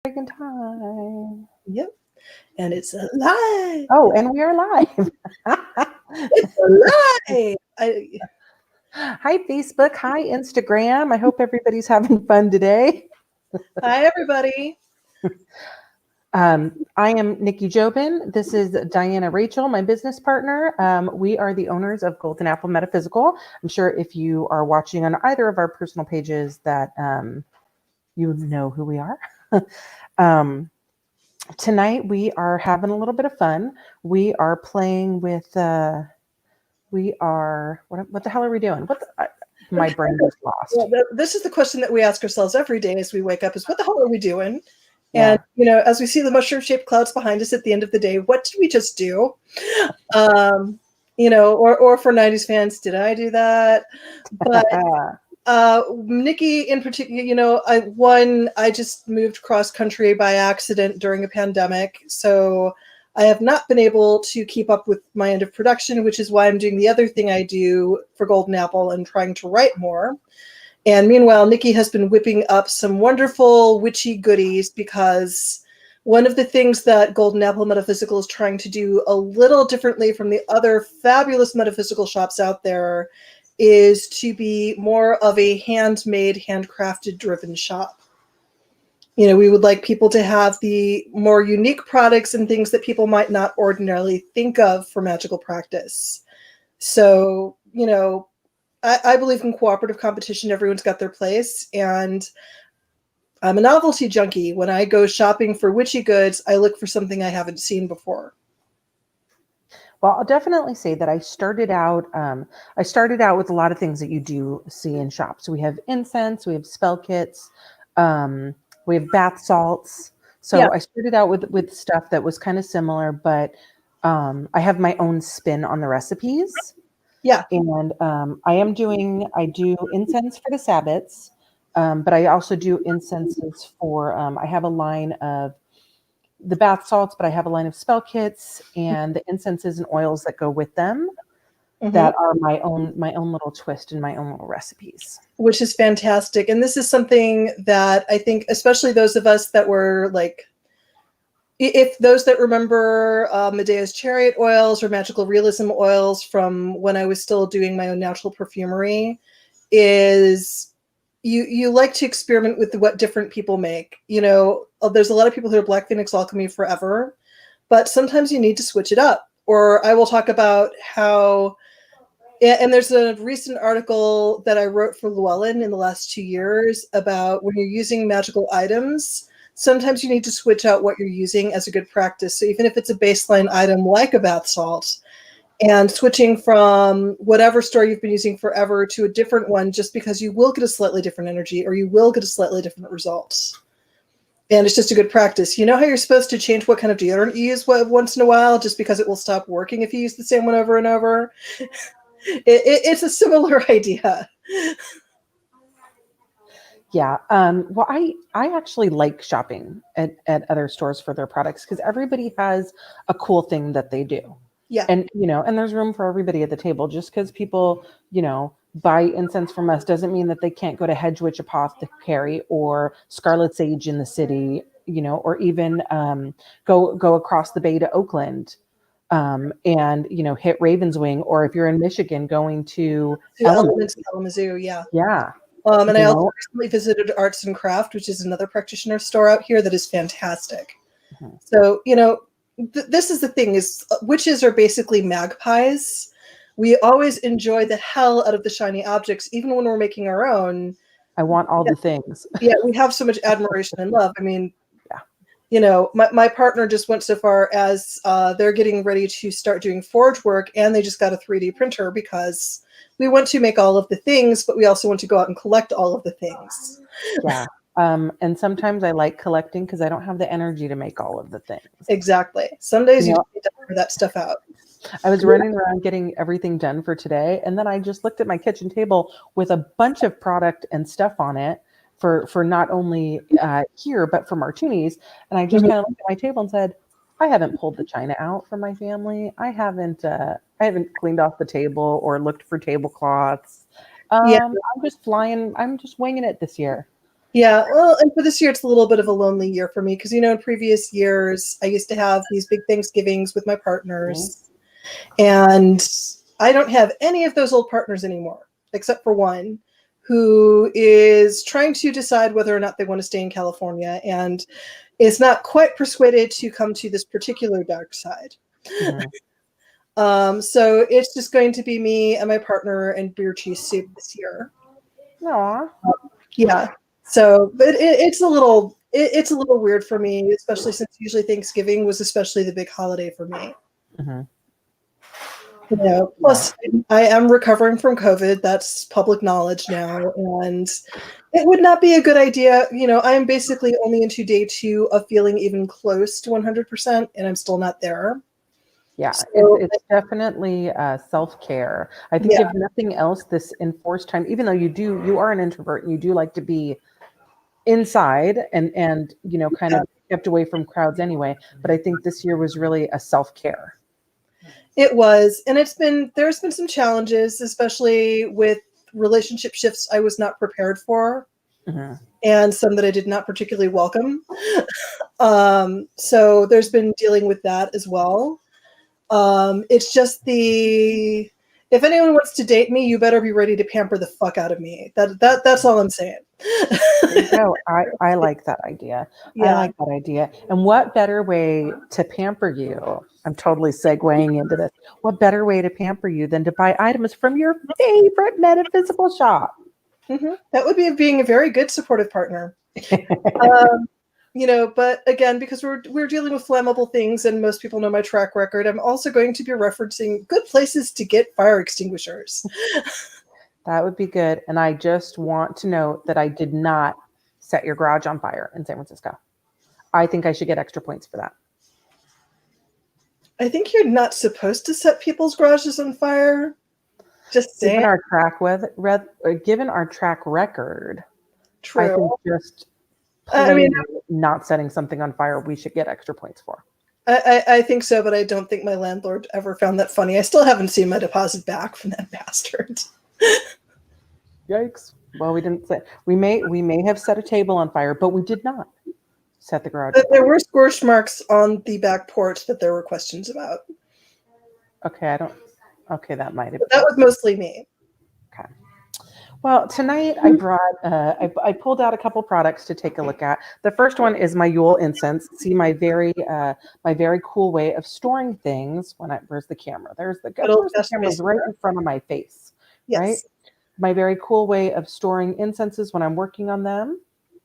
Second time. Yep. And it's alive. Oh, and we are live. It's alive. Hi, Facebook. Hi, Instagram. I hope everybody's having fun today. Hi, everybody. I am Nikki Jobin. This is Diana Rachel, my business partner. We are the owners of Golden Apple Metaphysical. I'm sure if you are watching on either of our personal pages that you know who we are. Tonight we are having a little bit of fun. We are playing with what the hell are we doing? My brain is lost. Well, this is the question that we ask ourselves every day as we wake up: is what the hell are we doing? Yeah. And as we see the mushroom-shaped clouds behind us at the end of the day, what did we just do? Or for 90s fans, did I do that? But Nikki in particular, I just moved cross country by accident during a pandemic, so I have not been able to keep up with my end of production, which is why I'm doing the other thing I do for Golden Apple and trying to write more. And meanwhile, Nikki has been whipping up some wonderful witchy goodies, because one of the things that Golden Apple Metaphysical is trying to do a little differently from the other fabulous metaphysical shops out there is to be more of a handmade, handcrafted driven shop. We would like people to have the more unique products and things that people might not ordinarily think of for magical practice. So, I believe in cooperative competition. Everyone's got their place. And I'm a novelty junkie. When I go shopping for witchy goods, I look for something I haven't seen before. Well, I'll definitely say that I started out with a lot of things that you do see in shops. So we have incense, we have spell kits, we have bath salts. So yeah. I started out with stuff that was kind of similar, but I have my own spin on the recipes. Yeah. And I do incense for the Sabbats, but I also do incenses for, I have a line of the bath salts, but I have a line of spell kits and the incenses and oils that go with them that are my own little twist and my own little recipes. Which is fantastic. And this is something that I think, especially those of us that were like, if those that remember Medea's Chariot oils or Magical Realism oils from when I was still doing my own natural perfumery, is you like to experiment with what different people make. There's a lot of people who are Black Phoenix Alchemy forever, but sometimes you need to switch it up. Or I will talk about how, and there's a recent article that I wrote for Llewellyn in the last 2 years about when you're using magical items, sometimes you need to switch out what you're using as a good practice. So even if it's a baseline item like a bath salt, and switching from whatever store you've been using forever to a different one, just because you will get a slightly different energy or you will get a slightly different results. And it's just a good practice. You know how you're supposed to change what kind of deodorant you use once in a while just because it will stop working if you use the same one over and over? It's a similar idea. Yeah. Well, I actually like shopping at other stores for their products because everybody has a cool thing that they do. Yeah. And, and there's room for everybody at the table. Just because people, buy incense from us doesn't mean that they can't go to Hedge Witch Apothecary or Scarlet Sage in the city, or even go across the bay to Oakland and, hit Ravenswing. Or if you're in Michigan, going to Kalamazoo. Yeah. Yeah. And I also recently visited Arts and Craft, which is another practitioner store out here that is fantastic. Mm-hmm. So, this is the thing, is witches are basically magpies. We always enjoy the hell out of the shiny objects, even when we're making our own. I want all the things. Yeah, we have so much admiration and love. I mean, my partner just went so far as they're getting ready to start doing forge work, and they just got a 3D printer because we want to make all of the things, but we also want to go out and collect all of the things. Yeah. And sometimes I like collecting because I don't have the energy to make all of the things. Exactly. Some days you need to figure that stuff out. I was running around getting everything done for today, and then I just looked at my kitchen table with a bunch of product and stuff on it for not only here, but for Martuni's. And I just kind of looked at my table and said, I haven't pulled the china out for my family. I haven't cleaned off the table or looked for tablecloths. I'm just winging it this year. Yeah, well, and for this year, it's a little bit of a lonely year for me because, in previous years, I used to have these big Thanksgivings with my Mhm. partners, and I don't have any of those old partners anymore, except for one who is trying to decide whether or not they want to stay in California and is not quite persuaded to come to this particular dark side. Mhm. So it's just going to be me and my partner and beer cheese soup this year. Aw. Yeah. So, but it's a little weird for me, especially since usually Thanksgiving was especially the big holiday for me. Mhm. Yeah. Plus I am recovering from COVID. That's public knowledge now, and it would not be a good idea. I am basically only into day 2 of feeling even close to 100%, and I'm still not there. Yeah, it's So, it's definitely self-care. I think yeah, if nothing else, this enforced time, even though you are an introvert and you do like to be inside and kind yeah, of kept away from crowds anyway, but I think this year was really a self-care. it was, and there's been some challenges, especially with relationship shifts I was not prepared for, Mhm. and some that I did not particularly welcome. So there's been dealing with that as well. It's just if anyone wants to date me, you better be ready to pamper the fuck out of me. That's all I'm saying. There you go. I like that idea. I Yeah. like that idea. And what better way to pamper you? I'm totally segueing into this. What better way to pamper you than to buy items from your favorite metaphysical shop? That would be being a very good supportive partner. Um, but again, because we're dealing with flammable things, and most people know my track record, I'm also going to be referencing good places to get fire extinguishers. That would be good. And I just want to note that I did not set your garage on fire in San Francisco. I think I should get extra points for that. I think you're not supposed to set people's garages on fire. Just Given saying. our given our track record, I True. think just I mean, plain not setting something on fire, we should get extra points for. I think so, but I don't think my landlord ever found that funny. I still haven't seen my deposit back from that bastard. Yikes. Well, we didn't set we may have set a table on fire, but we did not set the garage on There fire. were scorch marks on the back porch that there were questions about, Okay, I don't okay, that might have but that was mostly me. okay. Well, tonight I brought I pulled out a couple products to take a look at. The first one is my Yule Incense. See my very cool way of storing things where's the camera? Good old Where's the camera? It's masturbation. right in front of my face, right? Yes. My very cool way of storing incenses when I'm working on them.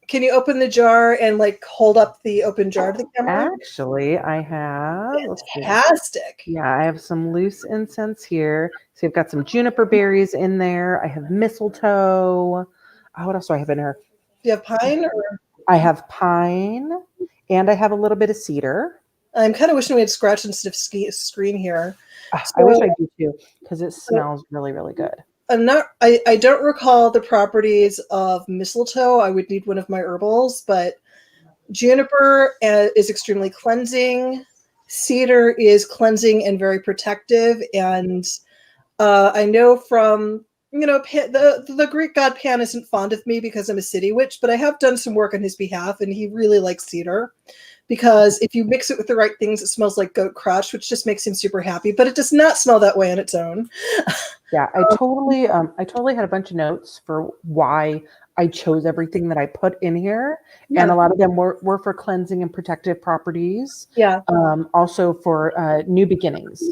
Can you open the jar and hold up the open jar to the camera? Actually, I have, let's see. Fantastic. Yeah, I have some loose incense here. So I've got some juniper berries in there. I have mistletoe. Oh, what else do I have in here? Do you have pine? Or I have pine and I have a little bit of cedar. I'm kind of wishing we had scratch instead of screen here. I wish So, I do too because it so smells really, really good. I don't recall the properties of mistletoe. I would need one of my herbals, but juniper is extremely cleansing. Cedar is cleansing and very protective. And I know from the Greek god Pan isn't fond of me because I'm a city witch, but I have done some work on his behalf, and he really likes cedar because if you mix it with the right things, it smells like goat crotch, which just makes him super happy. But it does not smell that way on its own. Yeah, I totally had a bunch of notes for why I chose everything that I put in here, and Yeah, a lot of them were for cleansing and protective properties. yeah, Also for new beginnings.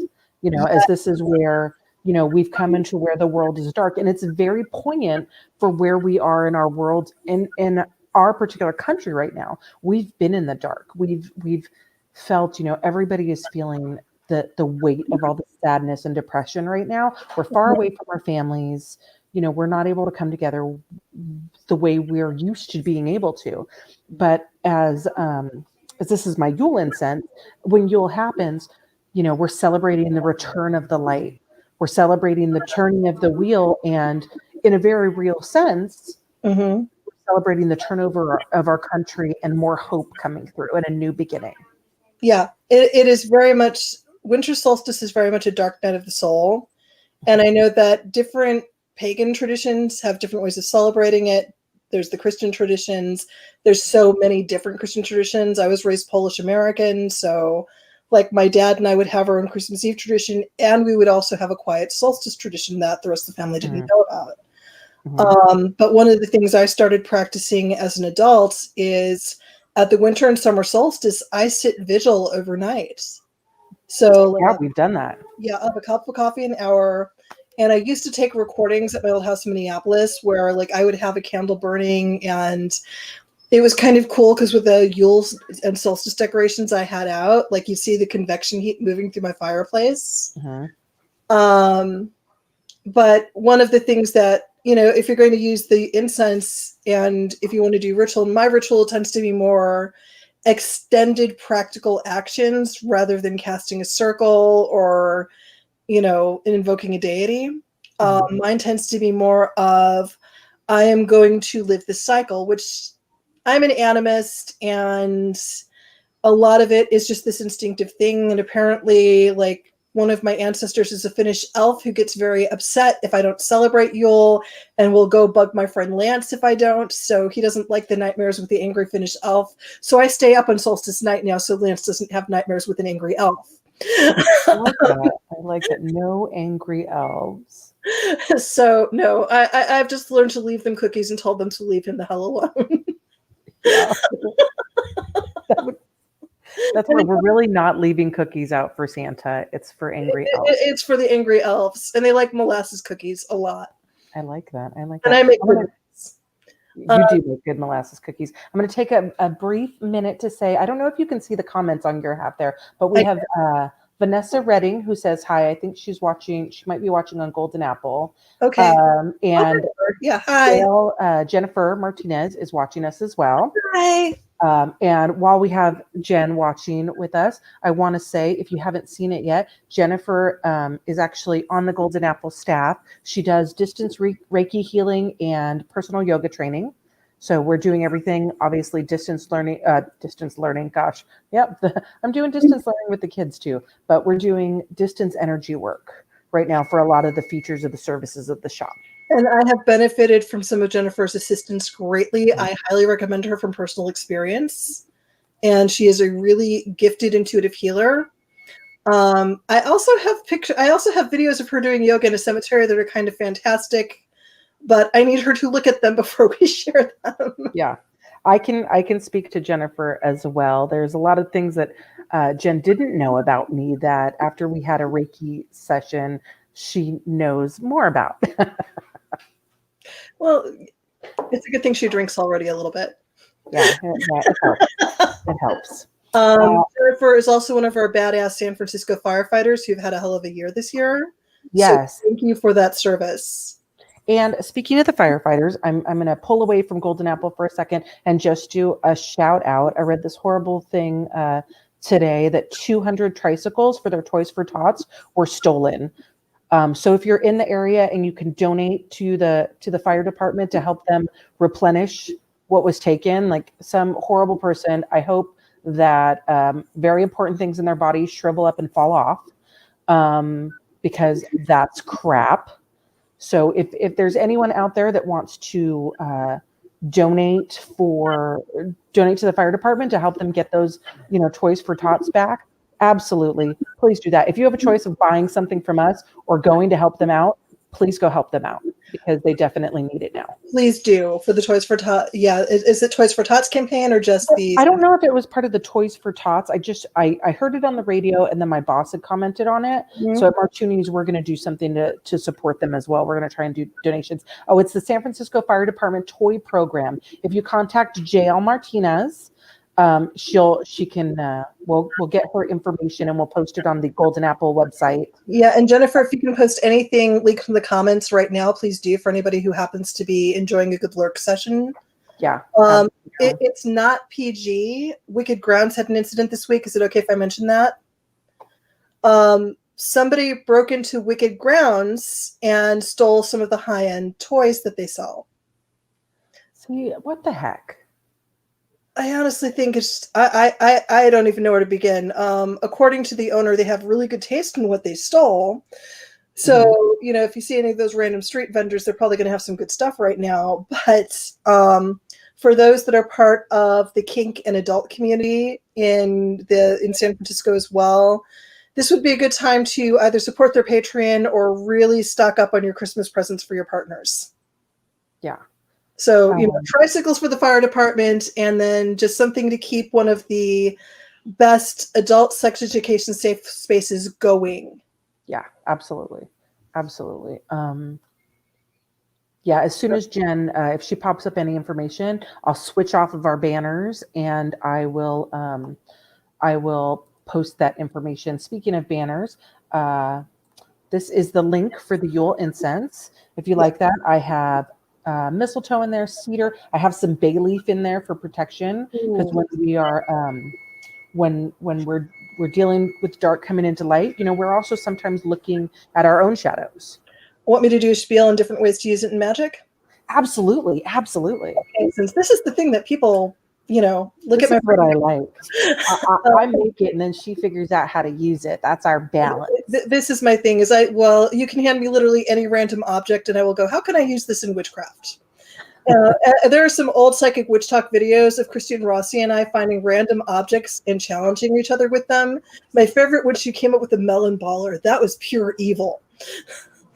As this is where we've come into where the world is dark, and it's very poignant for where we are in our world in our particular country right now. We've been in the dark. We've felt everybody is feeling the weight of all the sadness and depression right now. We're far away from our families. We're not able to come together the way we're used to being able to. But as this is my Yule incense, when Yule happens, we're celebrating the return of the light. We're celebrating the turning of the wheel, and in a very real sense, hmm celebrating the turnover of our country and more hope coming through and a new beginning. yeah. It is very much winter solstice is very much a dark night of the soul, and I know that different pagan traditions have different ways of celebrating it. there's the Christian traditions. There's so many different Christian traditions. I was raised Polish American, so like my dad and I would have our own Christmas Eve tradition, and we would also have a quiet solstice tradition that the rest of the family didn't know about. But one of the things I started practicing as an adult is at the winter and summer solstice, I sit vigil overnight. So Yeah, we've done that. yeah, I'll have a cup of coffee an hour. And I used to take recordings at my old house in Minneapolis where like I would have a candle burning, and it was kind of cool because with the Yule and solstice decorations I had out, like you see the convection heat moving through my fireplace. But one of the things that, you know, if you're going to use the incense and if you want to do ritual, my ritual tends to be more extended practical actions rather than casting a circle or, you know, invoking a deity. Mine tends to be more of, I am going to live this cycle, which I'm an animist, and a lot of it is just this instinctive thing. And apparently, like, one of my ancestors is a Finnish elf who gets very upset if I don't celebrate Yule and will go bug my friend Lance if I don't. So he doesn't like the nightmares with the angry Finnish elf. So I stay up on solstice night now so Lance doesn't have nightmares with an angry elf. I like that. I like that. No angry elves. So no, I've just learned to leave them cookies and told them to leave him the hell alone. Yeah. That's where we're really not leaving cookies out for Santa. It's for angry elves. It's for the angry elves, and they like molasses cookies a lot. I like that. I like And that. I make good ones. You do make good molasses cookies. I'm going to take a brief minute to say, I don't know if you can see the comments on your half there, but we have Vanessa Redding who says hi. I think she's watching. She might be watching on Golden Apple. Okay. And yeah, hi. Gail, Jennifer Martinez is watching us as well. Hi. And while we have Jen watching with us, I want to say, if you haven't seen it yet, Jennifer is actually on the Golden Apple staff. She does distance Reiki healing and personal yoga training. So we're doing everything, obviously, distance learning. Gosh, yep. I'm doing distance learning with the kids too, but we're doing distance energy work right now for a lot of the features of the services of the shop. And I have benefited from some of Jennifer's assistance greatly. I highly recommend her from personal experience. And she is a really gifted intuitive healer. I also have videos of her doing yoga in a cemetery that are kind of fantastic, but I need her to look at them before we share them. Yeah. I can speak to Jennifer as well. There's a lot of things that Jen didn't know about me that after we had a Reiki session, she knows more about. Well, it's a good thing she drinks already a little bit. Yeah, it helps. It helps. Jennifer is also one of our badass San Francisco firefighters who've had a hell of a year this year. Yes. So thank you for that service. And speaking of the firefighters, I'm going to pull away from Golden Apple for a second and just do a shout out. I read this horrible thing today that 200 tricycles for their Toys for Tots were stolen. So if you're in the area and you can donate to the fire department to help them replenish what was taken, like some horrible person, I hope that very important things in their body shrivel up and fall off, because that's crap. So if there's anyone out there that wants to donate to the fire department to help them get those, Toys for Tots back, absolutely, please do that. If you have a choice of buying something from us or going to help them out, please go help them out because they definitely need it now. Please do for the Toys for Tots. Yeah, is it Toys for Tots campaign or just the? I don't know if it was part of the Toys for Tots. I heard it on the radio and then my boss had commented on it. Mm-hmm. So at Martuni's, we're going to do something to support them as well. We're going to try and do donations. Oh, it's the San Francisco Fire Department toy program. If you contact JL Martinez, we'll get her information and we'll post it on the Golden Apple website. Yeah, and Jennifer, if you can post anything leaked from the comments right now, please do for anybody who happens to be enjoying a good lurk session. Yeah. It's not PG. Wicked Grounds had an incident this week. Is it okay if I mention that? Somebody broke into Wicked Grounds and stole some of the high-end toys that they sell. See, what the heck? I honestly think it's I don't even know where to begin. According to the owner, they have really good taste in what they stole, So, if you see any of those random street vendors, they're probably going to have some good stuff right now. But for those that are part of the kink and adult community in San Francisco as well, this would be a good time to either support their Patreon or really stock up on your Christmas presents for your partners. Yeah. So, tricycles for the fire department, and then just something to keep one of the best adult sex education safe spaces going. Yeah, absolutely. Absolutely. Yeah, as soon as Jen, if she pops up any information, I'll switch off of our banners and I will post that information. Speaking of banners, this is the link for the Yule Incense. If you like that, I have mistletoe in there, cedar. I have some bay leaf in there for protection, because when we are when we're dealing with dark coming into light, we're also sometimes looking at our own shadows. Want me to do a spiel on different ways to use it in magic? Absolutely. Okay, since this is the thing that people, look This at is what I like. I make it and then she figures out how to use it. That's our balance. This is my thing, you can hand me literally any random object and I will go, how can I use this in witchcraft? There are some old psychic witch talk videos of Christine Rossi and I finding random objects and challenging each other with them. My favorite was she came up with a melon baller. That was pure evil.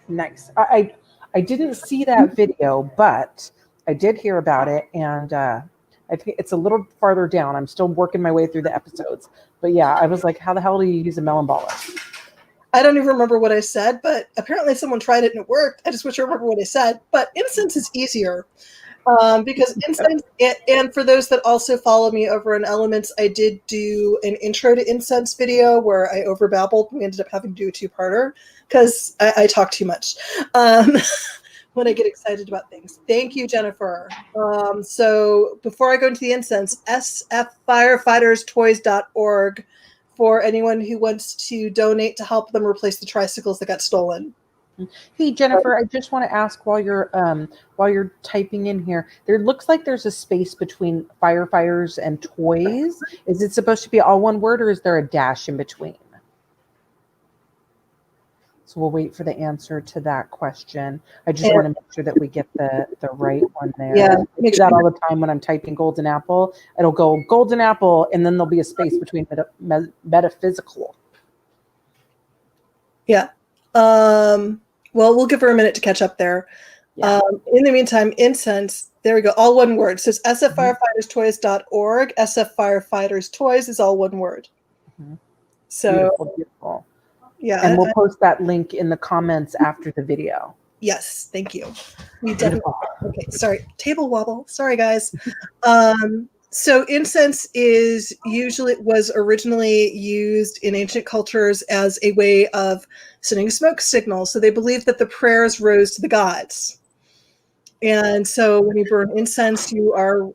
Nice. I didn't see that video, but I did hear about it, and I think it's a little farther down. I'm still working my way through the episodes, but yeah, I was like, how the hell do you use a melon baller? I don't even remember what I said, but apparently someone tried it and it worked. I just wish I remember what I said. But incense is easier because incense, and for those that also follow me over in Elements, I did do an intro to incense video where I overbabbled. We ended up having to do a two-parter because I talk too much when I get excited about things. Thank you, Jennifer. So before I go into the incense, sffirefighterstoys.org for anyone who wants to donate to help them replace the tricycles that got stolen. Hey Jennifer, I just want to ask while you're typing in here, there looks like there's a space between firefighters and toys. Is it supposed to be all one word, or is there a dash in between? So we'll wait for the answer to that question. I just want to make sure that we get the right one there. Yeah, I do that all the time when I'm typing golden apple. It'll go golden apple, and then there'll be a space between metaphysical. Yeah. Well, we'll give her a minute to catch up there. Yeah. In the meantime, incense, there we go, all one word. So it's sffirefighterstoys.org. SF Firefighters Toys is all one word. So beautiful. Yeah. And we'll post that link in the comments after the video. Yes, thank you. We definitely, okay, sorry, table wobble. Sorry, guys. So incense was originally used in ancient cultures as a way of sending a smoke signal. So they believed that the prayers rose to the gods. And so when you burn incense, you are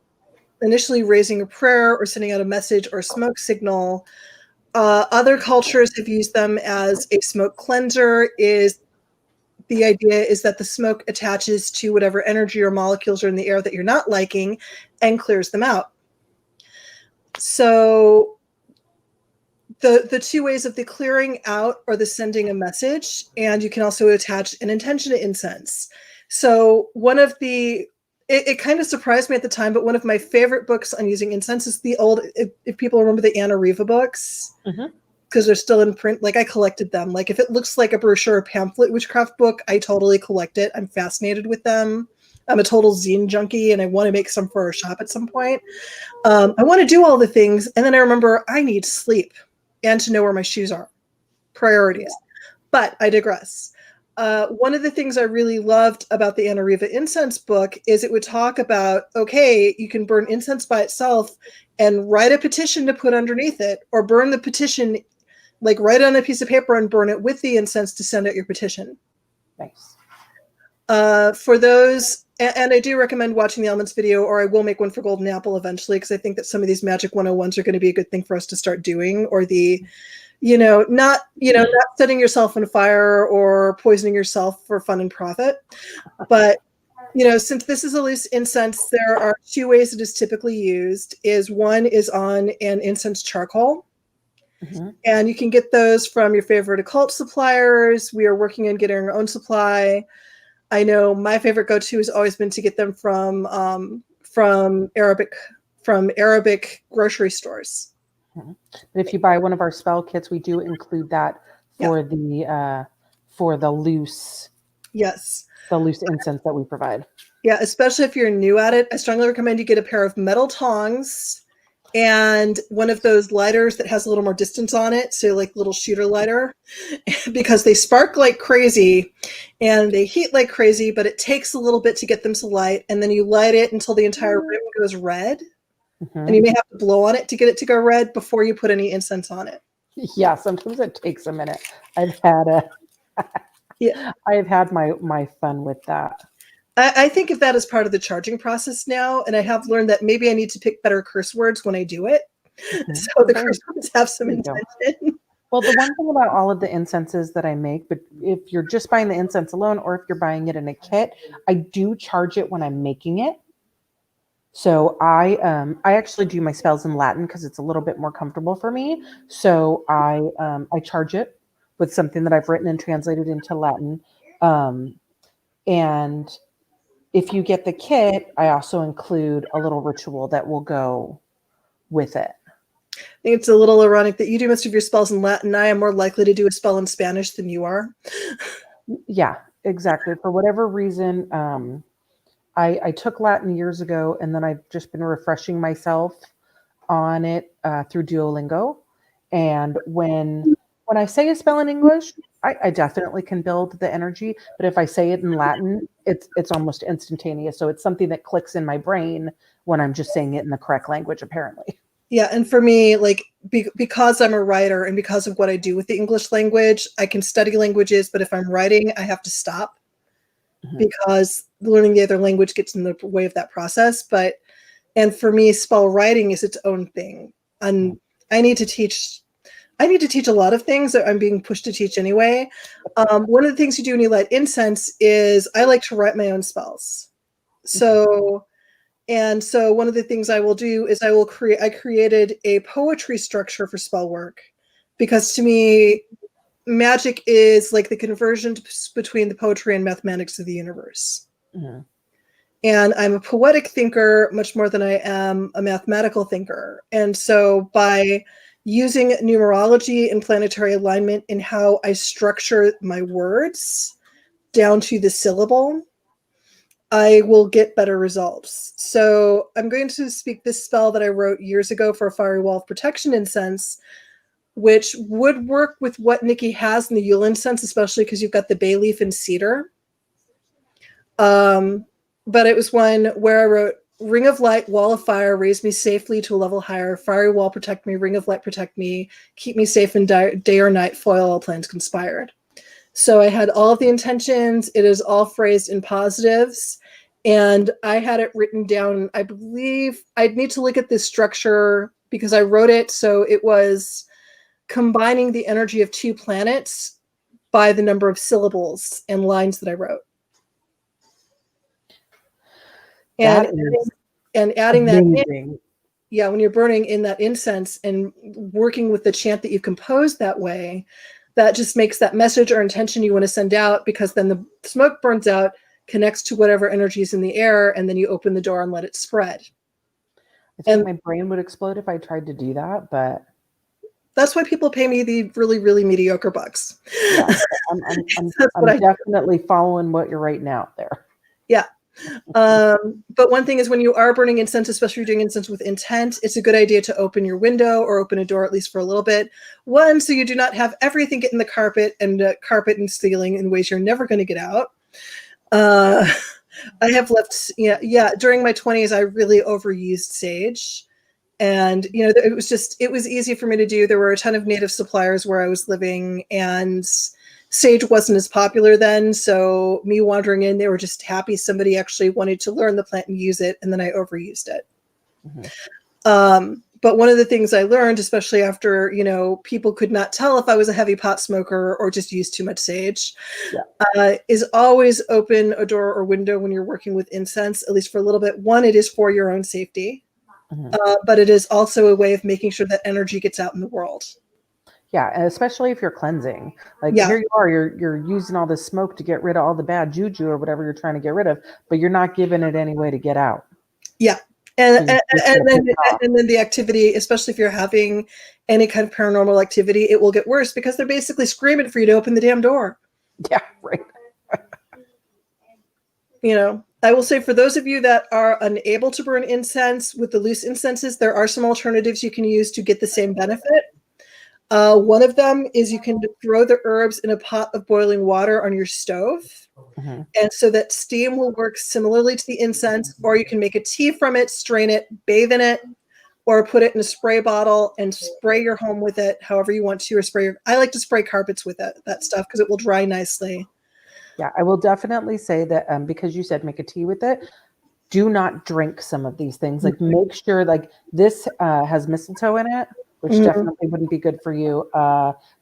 initially raising a prayer or sending out a message or smoke signal. Other cultures have used them as a smoke cleanser. The idea is that the smoke attaches to whatever energy or molecules are in the air that you're not liking and clears them out. So the two ways of the clearing out are the sending a message, and you can also attach an intention to incense. So it kind of surprised me at the time, but one of my favorite books on using incense is if people remember the Anna Riva books, because they're still in print. Like I collected them. Like if it looks like a brochure or pamphlet witchcraft book, I totally collect it. I'm fascinated with them. I'm a total zine junkie and I want to make some for our shop at some point. I want to do all the things. And then I remember I need sleep and to know where my shoes are. Priorities. But I digress. One of the things I really loved about the Anna Riva incense book is it would talk about, okay, you can burn incense by itself and write a petition to put underneath it, or burn the petition, like write on a piece of paper and burn it with the incense to send out your petition. Nice. For those, and I do recommend watching the Elements video, or I will make one for Golden Apple eventually, because I think that some of these Magic 101s are going to be a good thing for us to start doing, or not setting yourself on fire or poisoning yourself for fun and profit. But, since this is a loose incense, there are two ways it is typically used. One is on an incense charcoal. And you can get those from your favorite occult suppliers. We are working on getting our own supply. I know my favorite go-to has always been to get them from Arabic grocery stores. But if you buy one of our spell kits, we do include that for the loose Yes. incense that we provide. Yeah, especially if you're new at it, I strongly recommend you get a pair of metal tongs and one of those lighters that has a little more distance on it, so like little shooter lighter, because they spark like crazy and they heat like crazy, but it takes a little bit to get them to light, and then you light it until the entire rim goes red, and you may have to blow on it to get it to go red before you put any incense on it. Yeah, sometimes it takes a minute. I've had I've had my fun with that. I think of that as part of the charging process now, and I have learned that maybe I need to pick better curse words when I do it, so the curse words have some intention. Well, the one thing about all of the incenses that I make, but if you're just buying the incense alone, or if you're buying it in a kit, I do charge it when I'm making it. So I actually do my spells in Latin because it's a little bit more comfortable for me. So I charge it with something that I've written and translated into Latin, and if you get the kit, I also include a little ritual that will go with it. I think it's a little ironic that you do most of your spells in Latin. I am more likely to do a spell in Spanish than you are. Yeah, exactly. For whatever reason, I took Latin years ago, and then I've just been refreshing myself on it through Duolingo. And when I say a spell in English, I definitely can build the energy. But if I say it in Latin, it's almost instantaneous. So it's something that clicks in my brain when I'm just saying it in the correct language, apparently. Yeah, and for me, like because I'm a writer and because of what I do with the English language, I can study languages, but if I'm writing, I have to stop because learning the other language gets in the way of that process. And for me, spell writing is its own thing. And I need to teach a lot of things that I'm being pushed to teach anyway. One of the things you do when you light incense is I like to write my own spells. So one of the things I will do is I created a poetry structure for spell work, because to me, magic is like the conversion between the poetry and mathematics of the universe. And I'm a poetic thinker much more than I am a mathematical thinker. And so by using numerology and planetary alignment in how I structure my words down to the syllable, I will get better results. So I'm going to speak this spell that I wrote years ago for a fiery wall of protection incense, which would work with what Nikki has in the Yule Incense, especially because you've got the bay leaf and cedar. But it was one where I wrote, ring of light, wall of fire, raise me safely to a level higher. Fiery wall, protect me. Ring of light, protect me. Keep me safe in day or night. Foil all plans conspired. So I had all of the intentions. It is all phrased in positives. And I had it written down. I believe I'd need to look at this structure because I wrote it. So it was combining the energy of two planets by the number of syllables and lines that I wrote. And adding that in, yeah, when you're burning in that incense and working with the chant that you composed that way, that just makes that message or intention you want to send out, because then the smoke burns out, connects to whatever energy is in the air, and then you open the door and let it spread. I think my brain would explode if I tried to do that, but that's why people pay me the really, really mediocre bucks. Yeah, I'm definitely following what you're writing out there. Yeah. But one thing is, when you are burning incense, especially if you're doing incense with intent, it's a good idea to open your window or open a door, at least for a little bit. One, so you do not have everything get in the carpet and ceiling in ways you're never going to get out. I have left, during my 20s, I really overused sage. And, it was easy for me to do. There were a ton of native suppliers where I was living, and sage wasn't as popular then. So me wandering in, they were just happy somebody actually wanted to learn the plant and use it. And then I overused it. But one of the things I learned, especially after, people could not tell if I was a heavy pot smoker or just used too much sage, is always open a door or window when you're working with incense, at least for a little bit. One, it is for your own safety, but it is also a way of making sure that energy gets out in the world. Yeah, and especially if you're cleansing. Like Yeah. here you are, you're using all this smoke to get rid of all the bad juju or whatever you're trying to get rid of, but you're not giving it any way to get out. Yeah. So you're just And gonna piss then it off. and then the activity, especially if you're having any kind of paranormal activity, it will get worse because they're basically screaming for you to open the damn door. Yeah, right. You know, I will say for those of you that are unable to burn incense with the loose incenses, there are some alternatives you can use to get the same benefit. One of them is you can throw the herbs in a pot of boiling water on your stove. Mm-hmm. And so that steam will work similarly to the incense, or you can make a tea from it, strain it, bathe in it, or put it in a spray bottle and spray your home with it however you want to, or I like to spray carpets with that stuff because it will dry nicely. Yeah, I will definitely say that because you said make a tea with it, do not drink some of these things. Like make sure like this has mistletoe in it, which Mhm. definitely wouldn't be good for you.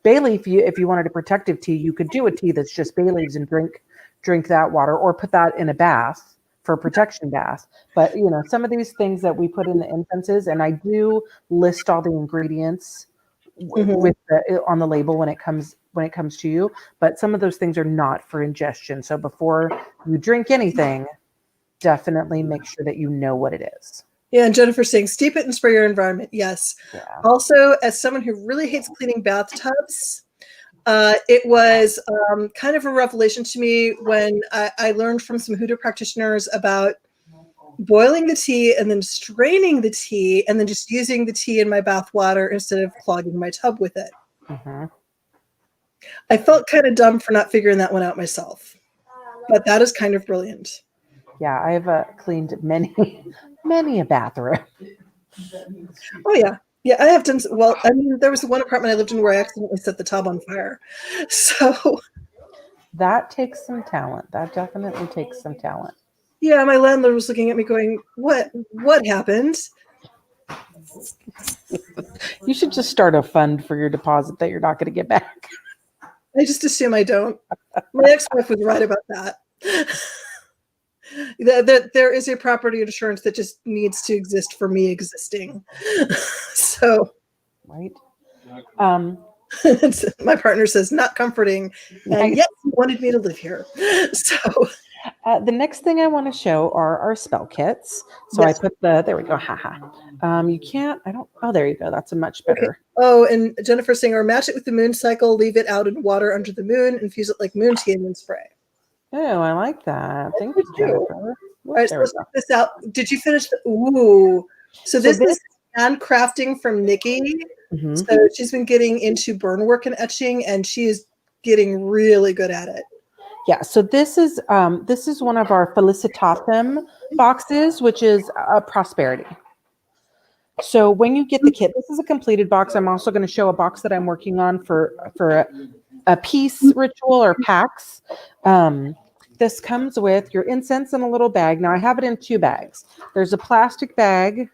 Bay leaf, if you wanted a protective tea, you could do a tea that's just bay leaves and drink that water, or put that in a bath for a protection bath. But you know, some of these things that we put in the incenses, and I do list all the ingredients Mhm. with on the label when it comes to you, but some of those things are not for ingestion. So before you drink anything, definitely make sure that you know what it is. Yeah, and Jennifer's saying steep it and spray your environment. Yes. Yeah. Also, as someone who really hates cleaning bathtubs, it was kind of a revelation to me when I learned from some hoodoo practitioners about boiling the tea and then straining the tea and then just using the tea in my bath water instead of clogging my tub with it. Mm-hmm. I felt kind of dumb for not figuring that one out myself, but that is kind of brilliant. Yeah, I've cleaned many, many a bathroom. Oh yeah. Yeah, I have done well. I mean, there was one apartment I lived in where I accidentally set the tub on fire. So That takes some talent. That definitely takes some talent. yeah, my landlord was looking at me going, What happened?" You should just start a fund for your deposit that you're not going to get back. I just assume I don't. My ex-wife was right about that. That there is a property insurance that just needs to exist for me existing. So Right. my partner says, not comforting. And Nice. yet he wanted me to live here. So The next thing I want to show are our spell kits. So I yes. put there we go. Haha. You can't, I don't, oh, there you go. That's a much Okay. better. Oh, and Jennifer saying, or match it with the moon cycle, leave it out in water under the moon, infuse it like moon tea and then spray. Oh, I like that. Thank I you, do. Jennifer. All Whoop, right, so there we let's go. check this out. Did you finish ooh. So So this this, is handcrafting from Nikki. mhm. So she's been getting into burn work and etching, and she is getting really good at it. Yeah, so this is one of our Felicitatem boxes, which is a prosperity. So when you get the kit, this is a completed box. I'm also going to show a box that I'm working on for a peace ritual or packs. This comes with your incense in a little bag. Now I have it in 2 bags. There's a plastic bag.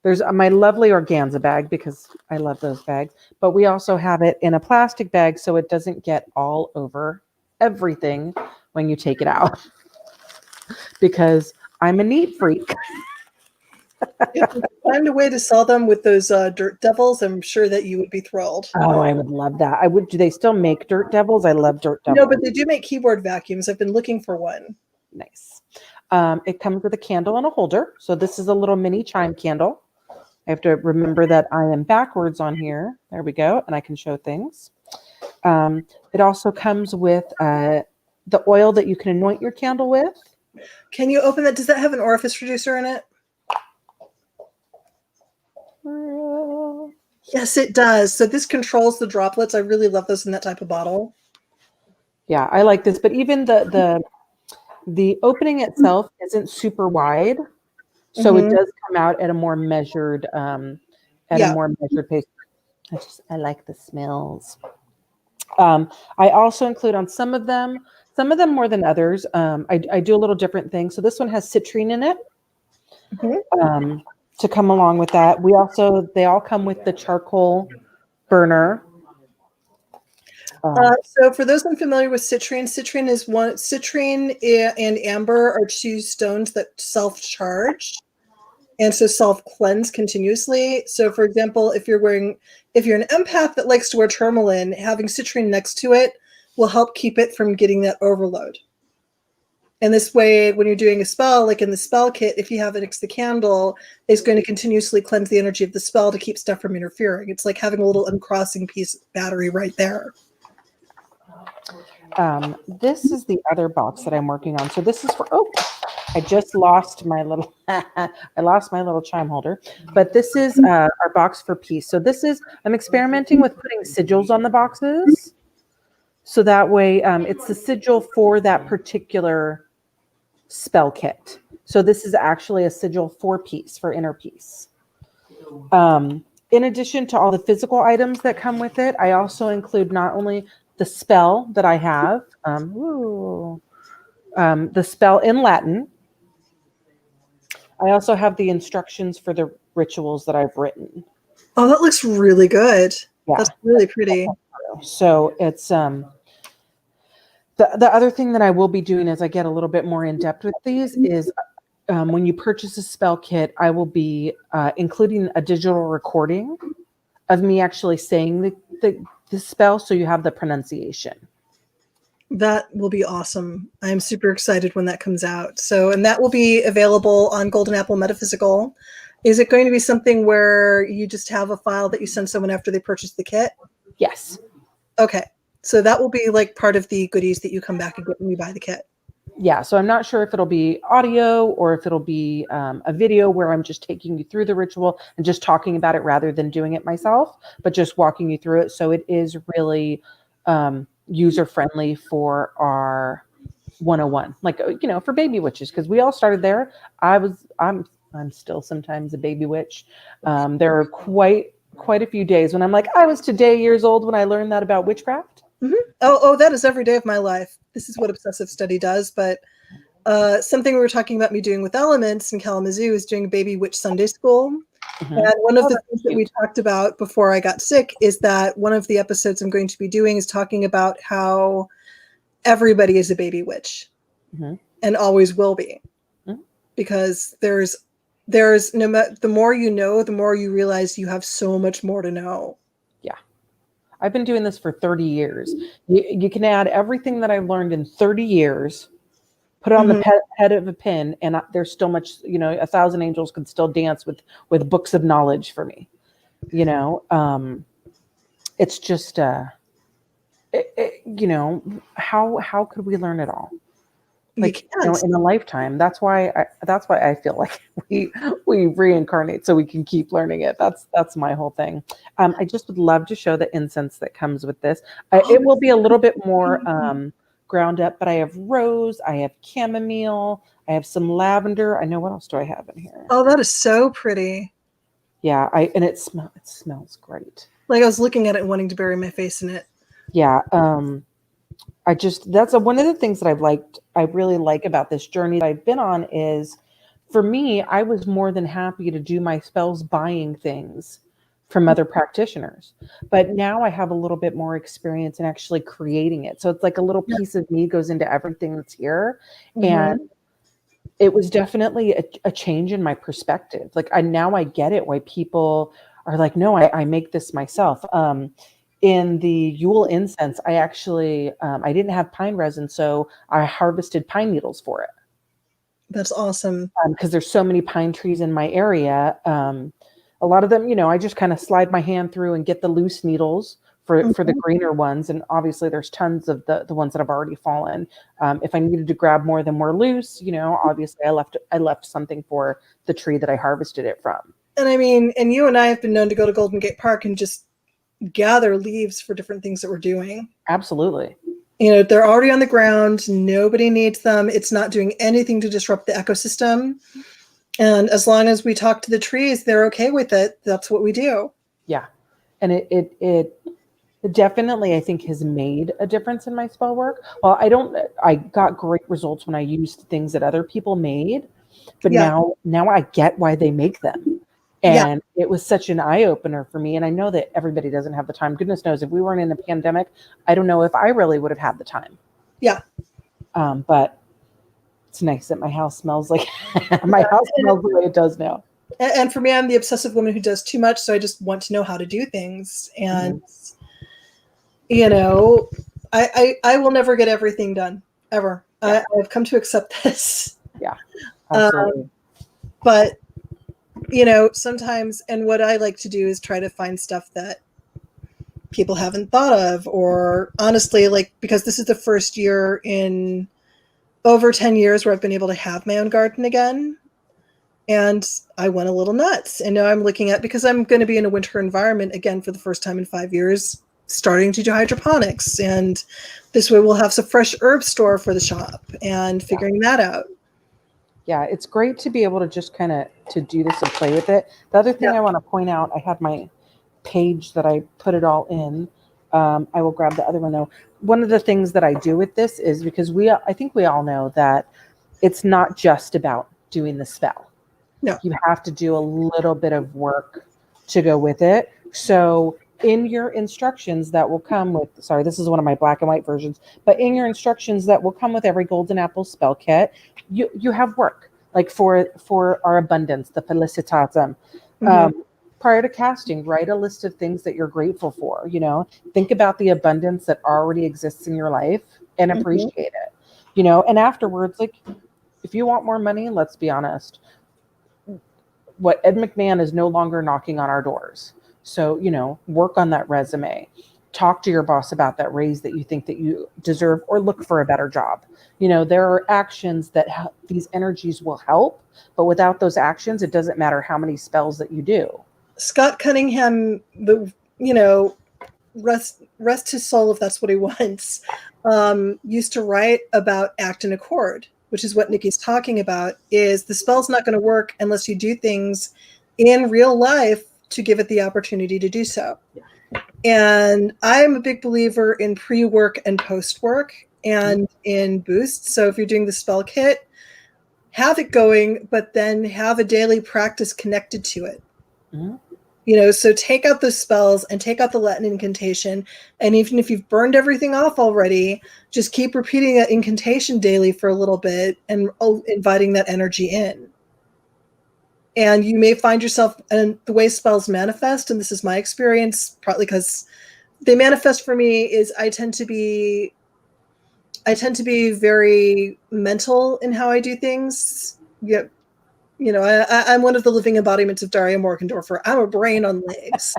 There's my lovely organza bag because I love those bags. But we also have it in a plastic bag so it doesn't get all over everything when you take it out. Because I'm a neat freak. If you find a way to sell them with those dirt devils, I'm sure that you would be thrilled. Oh, I would love that. I would. Do they still make dirt devils? I love dirt No, devils. but they do make keyboard vacuums. I've been looking for one. Nice. It comes with a candle and a holder. So this is a little mini chime candle. I have to remember that I am backwards on here. There we go. And I can show things. It also comes with the oil that you can anoint your candle with. Can you open that? Does that have an orifice reducer in it? Yes, it does. So this controls the droplets. I really love those in that type of bottle. Yeah, I like this. But even the opening itself isn't super wide. So it Mm-hmm. does come out at a more measured Yeah. pace. I like the smells. I also include on some of them more than others. I do a little different thing. So this one has citrine in it Mm-hmm. to come along with that. They all come with the charcoal burner. So for those unfamiliar with citrine, citrine and amber are 2 stones that self-charge. and so self-cleanse continuously. So for example, if you're an empath that likes to wear tourmaline, having citrine next to it will help keep it from getting that overload. And this way, when you're doing a spell, like in the spell kit, if you have it next to the candle, it's going to continuously cleanse the energy of the spell to keep stuff from interfering. It's like having a little uncrossing piece battery right there. This is the other box that I'm working on. So this is for, I just lost my little, I lost my little chime holder, but this is our box for peace. So this is, I'm experimenting with putting sigils on the boxes. So that way it's the sigil for that particular spell kit. So this is actually a sigil for peace, for inner peace. In addition to all the physical items that come with it, I also include not only the spell that I have, the spell in Latin. I also have the instructions for the rituals that I've written. Oh, that looks really good. Yeah. That's really pretty. So it's the other thing that I will be doing as I get a little bit more in depth with these is when you purchase a spell kit, I will be including a digital recording of me actually saying the spell, so you have the pronunciation. That will be awesome. I'm super excited when that comes out. So, and that will be available on Golden Apple Metaphysical. Is it going to be something where you just have a file that you send someone after they purchase the kit? Yes. Okay. So that will be like part of the goodies that you come back and get when you buy the kit. Yeah. So I'm not sure if it'll be audio or if it'll be a video where I'm just taking you through the ritual and just talking about it rather than doing it myself, but just walking you through it. So it is really user-friendly for our 101, like, you know, for baby witches, because we all started there. I'm still sometimes a baby witch. There are quite a few days when I'm like, I was today years old when I learned that about witchcraft. Mm-hmm. Oh, that is every day of my life. This is what obsessive study does. But something we were talking about me doing with elements in Kalamazoo is doing baby witch Sunday school. Mm-hmm. And one of the things that we talked about before I got sick is that one of the episodes I'm going to be doing is talking about how everybody is a baby witch, mm-hmm. and always will be, mm-hmm. because there's no matter, the more you know, the more you realize you have so much more to know. Yeah. I've been doing this for 30 years. You can add everything that I've learned in 30 years, put it on mm-hmm. the head of a pin, and there's still much, you know, 1,000 angels could still dance with books of knowledge for me. You know, it's just, you know, how could we learn it all? Like, you know, in a lifetime. That's why I feel like we reincarnate so we can keep learning it. That's my whole thing. I just would love to show the incense that comes with this. It will be a little bit more ground up, but I have rose, I have chamomile, I have some lavender. I know, what else do I have in here? Oh, that is so pretty. Yeah, and it smells great. Like, I was looking at it and wanting to bury my face in it. Yeah. That's one of the things that I really like about this journey that I've been on is, for me, I was more than happy to do my spells buying things from other practitioners. But now I have a little bit more experience in actually creating it. So it's like a little piece of me goes into everything that's here. Mm-hmm. And it was definitely a change in my perspective. Like, now I get it, why people are like, no, I make this myself. In the Yule Incense, I actually, I didn't have pine resin, so I harvested pine needles for it. That's awesome. Because there's so many pine trees in my area. A lot of them, you know, I just kind of slide my hand through and get the loose needles for the greener ones. And obviously there's tons of the ones that have already fallen. If I needed to grab more than were loose, you know, obviously I left something for the tree that I harvested it from. And I mean, and you and I have been known to go to Golden Gate Park and just gather leaves for different things that we're doing. Absolutely. You know, they're already on the ground. Nobody needs them. It's not doing anything to disrupt the ecosystem. And as long as we talk to the trees, they're okay with it. That's what we do. Yeah. And it definitely, I think, has made a difference in my spell work. Well, I got great results when I used things that other people made, but now I get why they make them. And it was such an eye-opener for me. And I know that everybody doesn't have the time. Goodness knows, if we weren't in a pandemic, I don't know if I really would have had the time. Yeah. But it's nice that my house smells like my house smells the way it does now. And for me, I'm the obsessive woman who does too much, so I just want to know how to do things. And you know, I will never get everything done ever. Yeah. I've come to accept this. Yeah, absolutely. But sometimes, and what I like to do is try to find stuff that people haven't thought of, or honestly, like, because this is the first year in over 10 years where I've been able to have my own garden again. And I went a little nuts. And now I'm looking at, because I'm going to be in a winter environment again for the first time in 5 years, starting to do hydroponics. And this way we'll have some fresh herb store for the shop and figuring that out. Yeah, it's great to be able to just kind of to do this and play with it. The other thing I want to point out, I had my page that I put it all in. I will grab the other one though. One of the things that I do with this is because I think we all know that it's not just about doing the spell. No. You have to do a little bit of work to go with it. So in your instructions that will come with, sorry, this is one of my black and white versions, but in your instructions that will come with every golden apple spell kit, you have work like for our abundance, the felicitatum. Prior to casting, write a list of things that you're grateful for. Think about the abundance that already exists in your life and appreciate it. And afterwards, like, if you want more money, let's be honest, what Ed McMahon is no longer knocking on our doors. So, work on that resume. Talk to your boss about that raise that you think that you deserve, or look for a better job. There are actions that these energies will help, but without those actions, it doesn't matter how many spells that you do. Scott Cunningham, rest his soul if that's what he wants, used to write about act in accord, which is what Nikki's talking about, is the spell's not going to work unless you do things in real life to give it the opportunity to do so. And I'm a big believer in pre-work and post-work and in boosts. So if you're doing the spell kit, have it going, but then have a daily practice connected to it. So take out the spells and take out the Latin incantation. And even if you've burned everything off already, just keep repeating that incantation daily for a little bit and inviting that energy in. And you may find yourself, and the way spells manifest, and this is my experience, partly because they manifest for me, is I tend to be very mental in how I do things. I'm one of the living embodiments of Daria Morgendorfer. I'm a brain on legs.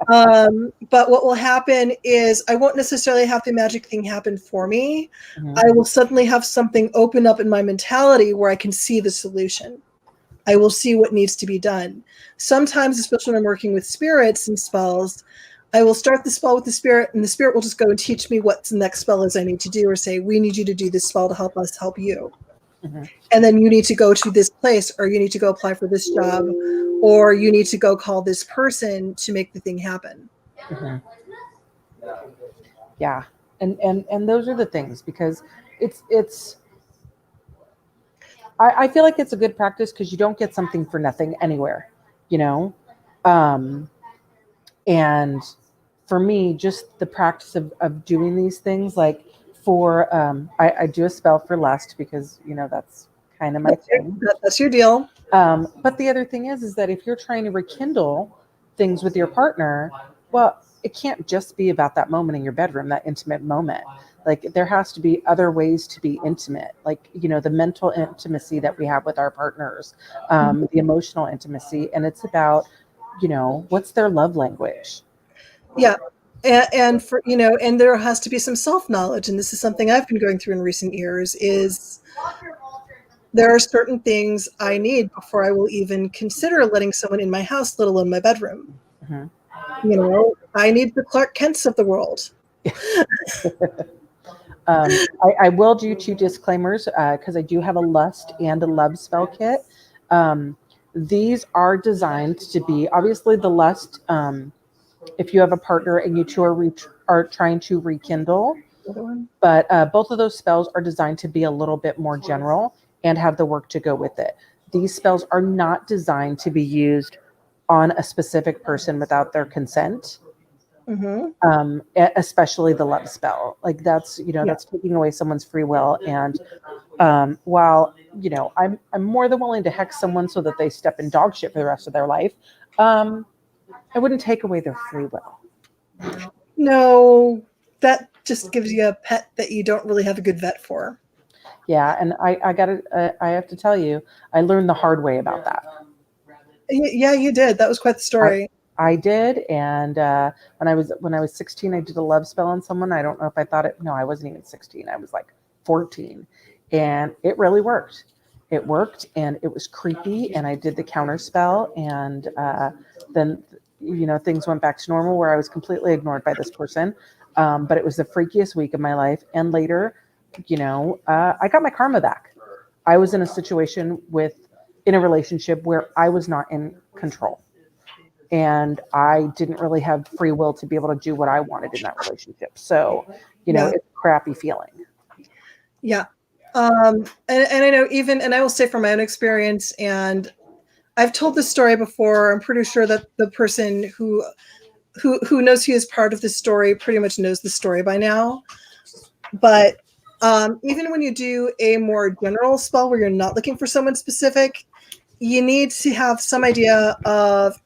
But what will happen is I won't necessarily have the magic thing happen for me. I will suddenly have something open up in my mentality where I can see the solution. I will see what needs to be done. Sometimes, especially when I'm working with spirits and spells, I will start the spell with the spirit, and the spirit will just go and teach me what the next spell is I need to do, or say, we need you to do this spell to help us help you. And then you need to go to this place, or you need to go apply for this job, or you need to go call this person to make the thing happen. Yeah. And those are the things, because it's I feel like it's a good practice because you don't get something for nothing anywhere, and for me, just the practice of doing these things, like for I do a spell for lust because that's kind of my thing. That's your deal. But the other thing is that if you're trying to rekindle things with your partner, well, it can't just be about that moment in your bedroom, that intimate moment. Like, there has to be other ways to be intimate, like, the mental intimacy that we have with our partners, the emotional intimacy. And it's about, what's their love language? Yeah. And for, and there has to be some self-knowledge. And this is something I've been going through in recent years, is there are certain things I need before I will even consider letting someone in my house, let alone my bedroom. I need the Clark Kents of the world. I will do 2 disclaimers because I do have a lust and a love spell kit. These are designed to be, obviously, the lust, if you have a partner and you two are trying to rekindle, but both of those spells are designed to be a little bit more general and have the work to go with it. These spells are not designed to be used on a specific person without their consent. Especially the love spell. Like that's, Yeah. that's taking away someone's free will. And while, I'm more than willing to hex someone so that they step in dog shit for the rest of their life, I wouldn't take away their free will. No, that just gives you a pet that you don't really have a good vet for. Yeah. And I have to tell you, I learned the hard way about that. Yeah, you did. That was quite the story. I did. And when I was 16, I did a love spell on someone. I don't know if I thought it, no, I wasn't even 16. I was like 14. And it really worked. It worked, and it was creepy. And I did the counter spell, and then things went back to normal, where I was completely ignored by this person. But it was the freakiest week of my life. And later, I got my karma back. I was in a situation in a relationship where I was not in control, and I didn't really have free will to be able to do what I wanted in that relationship. So, it's a crappy feeling. Yeah. And I know and I will say from my own experience, and I've told this story before, I'm pretty sure that the person who knows he is part of this story pretty much knows the story by now. But even when you do a more general spell where you're not looking for someone specific, you need to have some idea of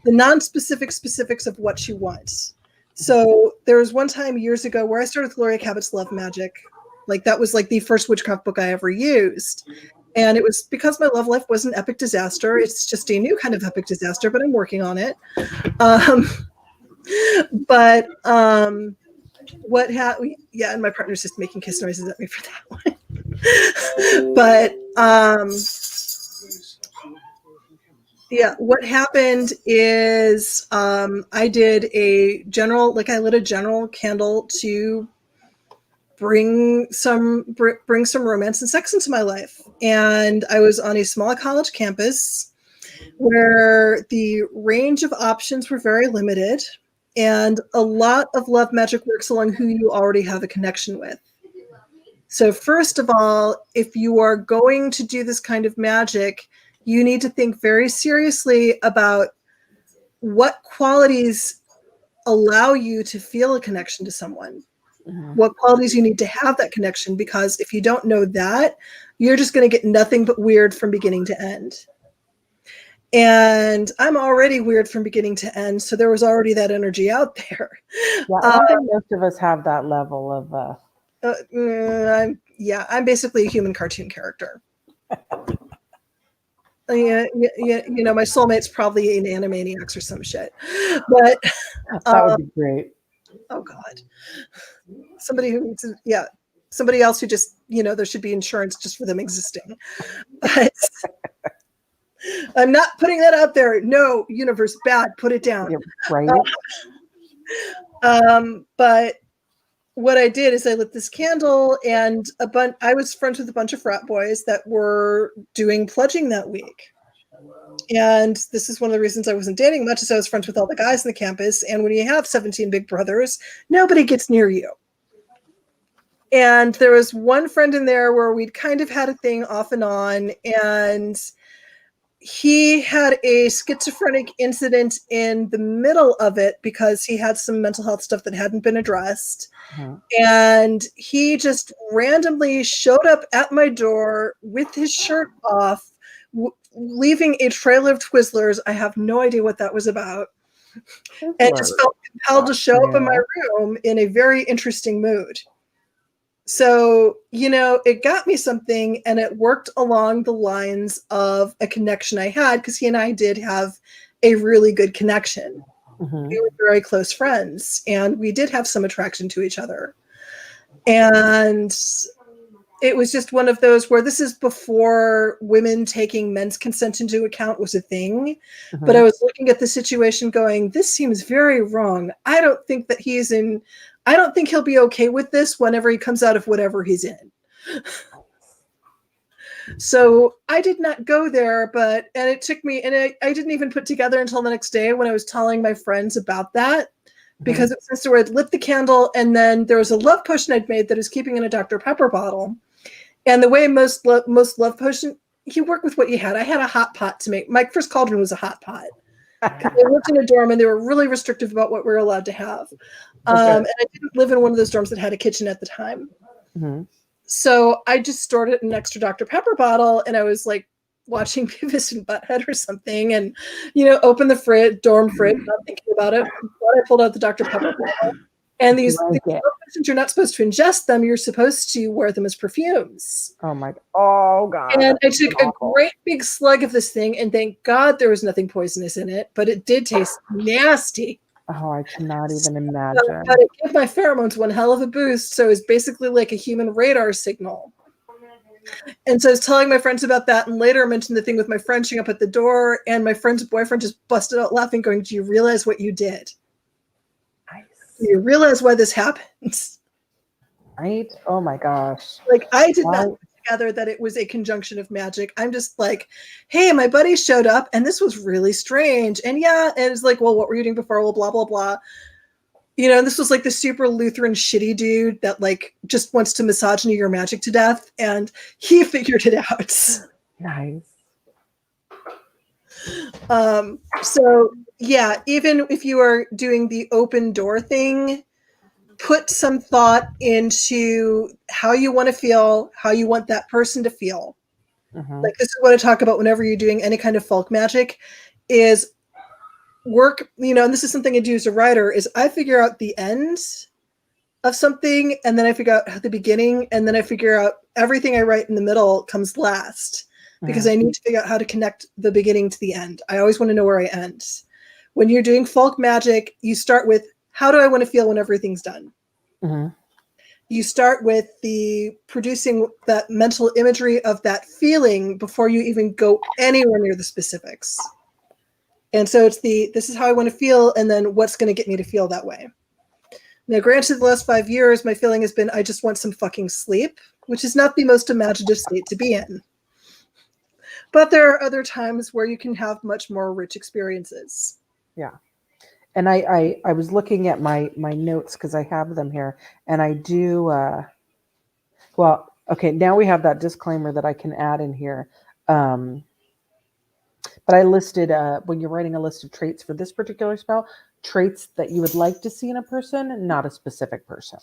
the non-specific specifics of what you want. So there was one time years ago where I started with Gloria Cabot's Love Magic. Like that was like the first witchcraft book I ever used. And it was because my love life was an epic disaster. It's just a new kind of epic disaster, but I'm working on it. Yeah, and my partner's just making kiss noises at me for that one. But yeah, what happened is I did I lit a general candle to bring some romance and sex into my life. And I was on a small college campus where the range of options were very limited, and a lot of love magic works along who you already have a connection with. So first of all, if you are going to do this kind of magic, you need to think very seriously about what qualities allow you to feel a connection to someone. Mm-hmm. What qualities you need to have that connection, because if you don't know that, you're just going to get nothing but weird from beginning to end. And I'm already weird from beginning to end, so there was already that energy out there. Yeah, I don't think most of us have that level of I'm basically a human cartoon character. Yeah, my soulmate's probably an Animaniacs or some shit. But that would be great. Oh God. Somebody else who just, there should be insurance just for them existing. But I'm not putting that out there. No, universe, bad, put it down. Right. But what I did is I lit this candle, and I was friends with a bunch of frat boys that were doing pledging that week. And this is one of the reasons I wasn't dating much, is I was friends with all the guys on the campus. And when you have 17 big brothers, nobody gets near you. And there was one friend in there where we'd kind of had a thing off and on, and he had a schizophrenic incident in the middle of it because he had some mental health stuff that hadn't been addressed. Mm-hmm. And he just randomly showed up at my door with his shirt off, leaving a trail of Twizzlers. I have no idea what that was about. Twizzlers. And just felt compelled to show up in my room in a very interesting mood. So, it got me something, and it worked along the lines of a connection I had, because he and I did have a really good connection. Mm-hmm. We were very close friends, and we did have some attraction to each other. And it was just one of those where this is before women taking men's consent into account was a thing. Mm-hmm. But I was looking at the situation going, this seems very wrong. I don't think he'll be okay with this whenever he comes out of whatever he's in. So I did not go there, and it took me, and I didn't even put together until the next day when I was telling my friends about that, because it was since I'd lit the candle, and then there was a love potion I'd made that is keeping in a Dr. Pepper bottle. And the way most love potion, you work with what you had. I had a hot pot to make. My first cauldron was a hot pot. because I lived in a dorm and they were really restrictive about what we were allowed to have. Okay. And I didn't live in one of those dorms that had a kitchen at the time. Mhm. So I just stored it in an extra Dr. Pepper bottle, and I was like watching Beavis and Butthead or something, and open the dorm fridge, not thinking about it. But I pulled out the Dr. Pepper bottle, and these Drank it. since you're not supposed to ingest them, you're supposed to wear them as perfumes. Oh God. And I That's took a awful. great big slug of this thing, and thank God there was nothing poisonous in it, but it did taste nasty. Oh, I cannot even But imagine. it gave my pheromones one hell of a boost, so it was basically like a human radar signal. And so I was telling my friends about that, and later I mentioned the thing with my friend showing up at the door, and my friend's boyfriend just busted out laughing, going, "Do you realize what you did? Nice. Do you realize why this happens?" Right? Oh my gosh. Like, I did not Why- put together that it was a conjunction of magic. I'm just like, hey, my buddy showed up, and this was really strange. And yeah, and it's like, well, what were you doing before? Well, blah, blah, blah. And this was like the super Lutheran shitty dude that like just wants to misogyny your magic to death, and he figured it out. Nice. So yeah, even if you are doing the open door thing, put some thought into how you want to feel, how you want that person to feel. Mhm. Like, this is what I talk about whenever you're doing any kind of folk magic, is work, and this is something I do as a writer, is I figure out the end of something, and then I figure out the beginning, and then I figure out everything I write in the middle comes last, because I need to figure out how to connect the beginning to the end. I always want to know where I end. When you're doing folk magic, you start with, how do I want to feel when everything's done? Mhm. You start with the producing that mental imagery of that feeling before you even go anywhere near the specifics. And so it's this is how I want to feel, and then what's going to get me to feel that way. Now, granted, the last 5 years, my feeling has been, I just want some fucking sleep, which is not the most imaginative state to be in. But there are other times where you can have much more rich experiences. Yeah. And I was looking at my notes because I have them here, and I do well, okay, now we have that disclaimer that I can add in here. But I listed when you're writing a list of traits for this particular spell, traits that you would like to see in a person, not a specific person.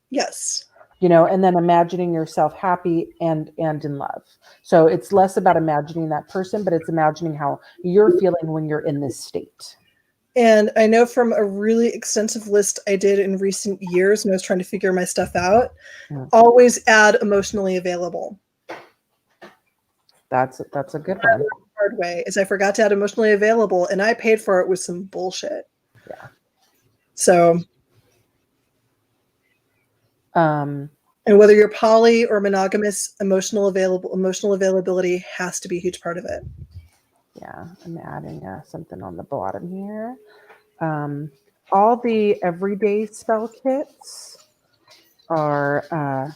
Yes. And then imagining yourself happy and in love. So it's less about imagining that person, but it's imagining how you're feeling when you're in this state. And I know from a really extensive list I did in recent years when I was trying to figure my stuff out, always add emotionally available. That's a good one. Hard way is I forgot to add emotionally available, and I paid for it with some bullshit. Yeah. So and whether you're poly or monogamous, emotional availability has to be a huge part of it. Yeah, I'm adding something on the bottom here. All the everyday spell kits are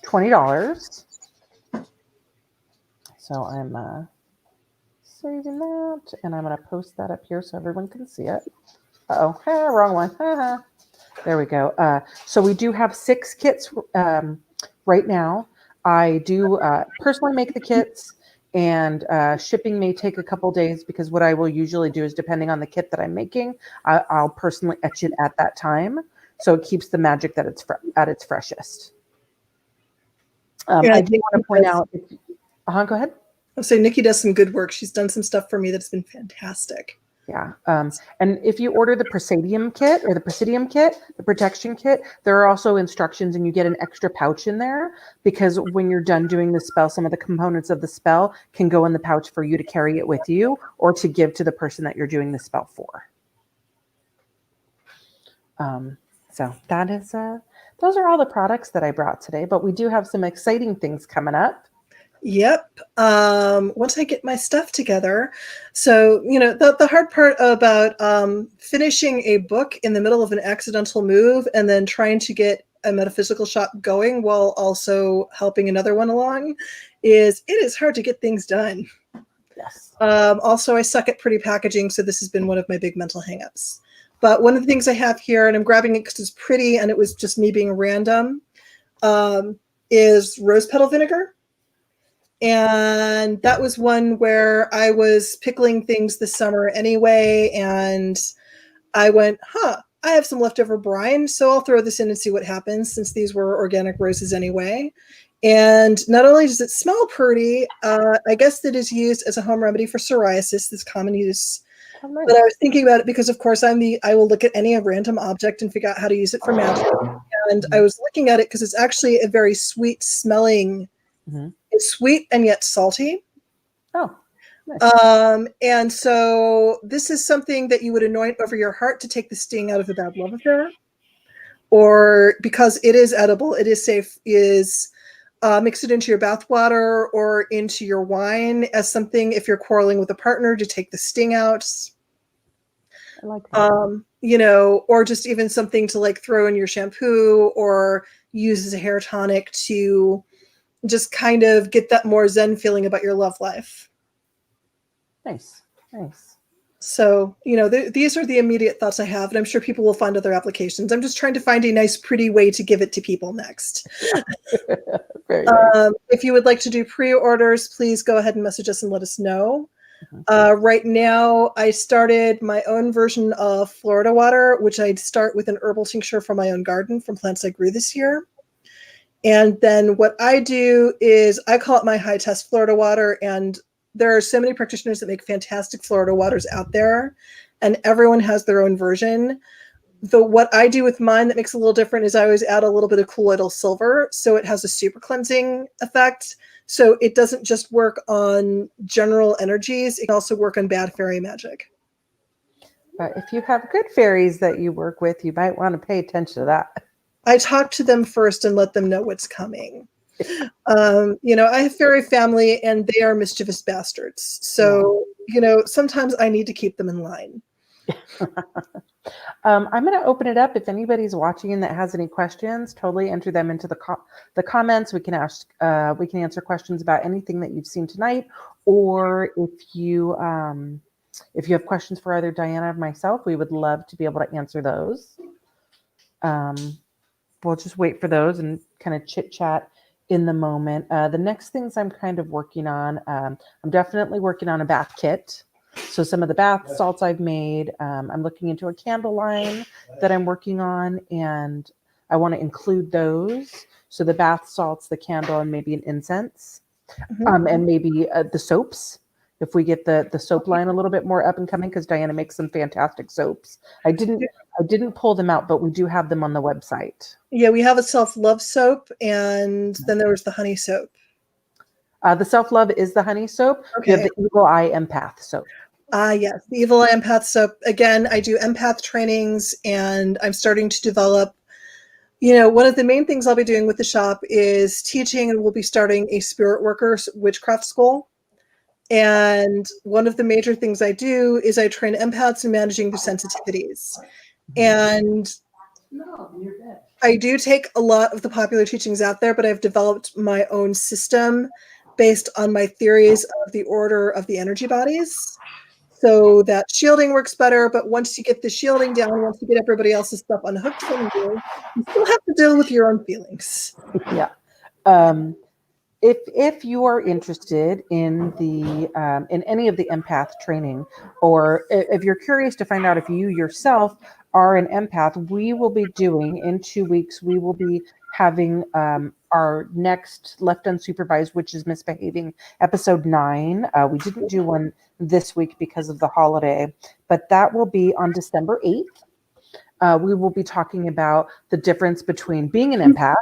$20. So I'm saving that, and I'm going to post that up here so everyone can see it. Uh-oh, wrong one. There we go. So we do have 6 kits right now. I do personally make the kits, and shipping may take a couple days, because what I will usually do is, depending on the kit that I'm making, I'll personally etch it at that time, so it keeps the magic that it's at its freshest. I do want to point out. Go ahead. I'll say Nikki does some good work. She's done some stuff for me that's been fantastic. Yeah. And if you order the Presidium kit or the Presidium kit, the protection kit, there are also instructions, and you get an extra pouch in there, because when you're done doing the spell, some of the components of the spell can go in the pouch for you to carry it with you or to give to the person that you're doing the spell for. So that is, those are all the products that I brought today, but we do have some exciting things coming up. Yep. Once I get my stuff together. So, the hard part about finishing a book in the middle of an accidental move and then trying to get a metaphysical shop going while also helping another one along is it is hard to get things done. Yes. Also, I suck at pretty packaging, so this has been one of my big mental hangups. But one of the things I have here, and I'm grabbing it because it's pretty and it was just me being random, is rose petal vinegar. And that was one where I was pickling things this summer anyway, and I went, I have some leftover brine, so I'll throw this in and see what happens, since these were organic roses anyway. And not only does it smell pretty, I guess that is used as a home remedy for psoriasis, this common use. Oh, nice. But I was thinking about it because, of course, I will look at any random object and figure out how to use it for magic. And I was looking at it because it's actually a very sweet smelling. It's sweet and yet salty. Oh, nice. And so this is something that you would anoint over your heart to take the sting out of a bad love affair. Or because it is edible, it is safe, mix it into your bath water or into your wine as something, if you're quarreling with a partner, to take the sting out. I like that. Or just even something to like throw in your shampoo or use as a hair tonic to just kind of get that more zen feeling about your love life. Nice. So, these are the immediate thoughts I have, and I'm sure people will find other applications. I'm just trying to find a nice, pretty way to give it to people next. Very nice. If you would like to do pre-orders, please go ahead and message us and let us know. Right now, I started my own version of Florida water, which I'd start with an herbal tincture from my own garden from plants I grew this year. And then what I do is I call it my high test Florida water, and there are so many practitioners that make fantastic Florida waters out there, and everyone has their own version. What I do with mine that makes it a little different is I always add a little bit of colloidal silver, so it has a super cleansing effect. So it doesn't just work on general energies, it can also work on bad fairy magic. But if you have good fairies that you work with, you might want to pay attention to that. I talk to them first and let them know what's coming. I have fairy family and they are mischievous bastards. So, sometimes I need to keep them in line. I'm going to open it up. If anybody's watching that has any questions, totally enter them into the comments. We can answer questions about anything that you've seen tonight, or if you have questions for either Diana or myself, we would love to be able to answer those. We'll just wait for those and kind of chit chat in the moment. The next things I'm kind of working on, I'm definitely working on a bath kit. So some of the bath salts I've made, I'm looking into a candle line that I'm working on, and I want to include those. So the bath salts, the candle, and maybe an incense, and maybe the soaps. If we get the soap line a little bit more up and coming, because Diana makes some fantastic soaps. I didn't pull them out, but we do have them on the website. Yeah, we have a self-love soap, and then there was the honey soap. The self-love is the honey soap. Okay. We have the Evil Eye Empath soap. Yes, the Evil Eye Empath soap. Again, I do empath trainings, and I'm starting to develop, one of the main things I'll be doing with the shop is teaching, and we'll be starting a spirit workers witchcraft school. And one of the major things I do is I train empaths in managing their sensitivities. And I do take a lot of the popular teachings out there, but I've developed my own system based on my theories of the order of the energy bodies. So that shielding works better, but once you get the shielding down, once you get everybody else's stuff unhooked from you, you still have to deal with your own feelings. Yeah. If you are interested in in any of the empath training, or if you're curious to find out if you yourself are an empath, we will be doing in 2 weeks. We will be having our next Left Unsupervised, which is Misbehaving, episode 9. We didn't do one this week because of the holiday, but that will be on December 8th. We will be talking about the difference between being an empath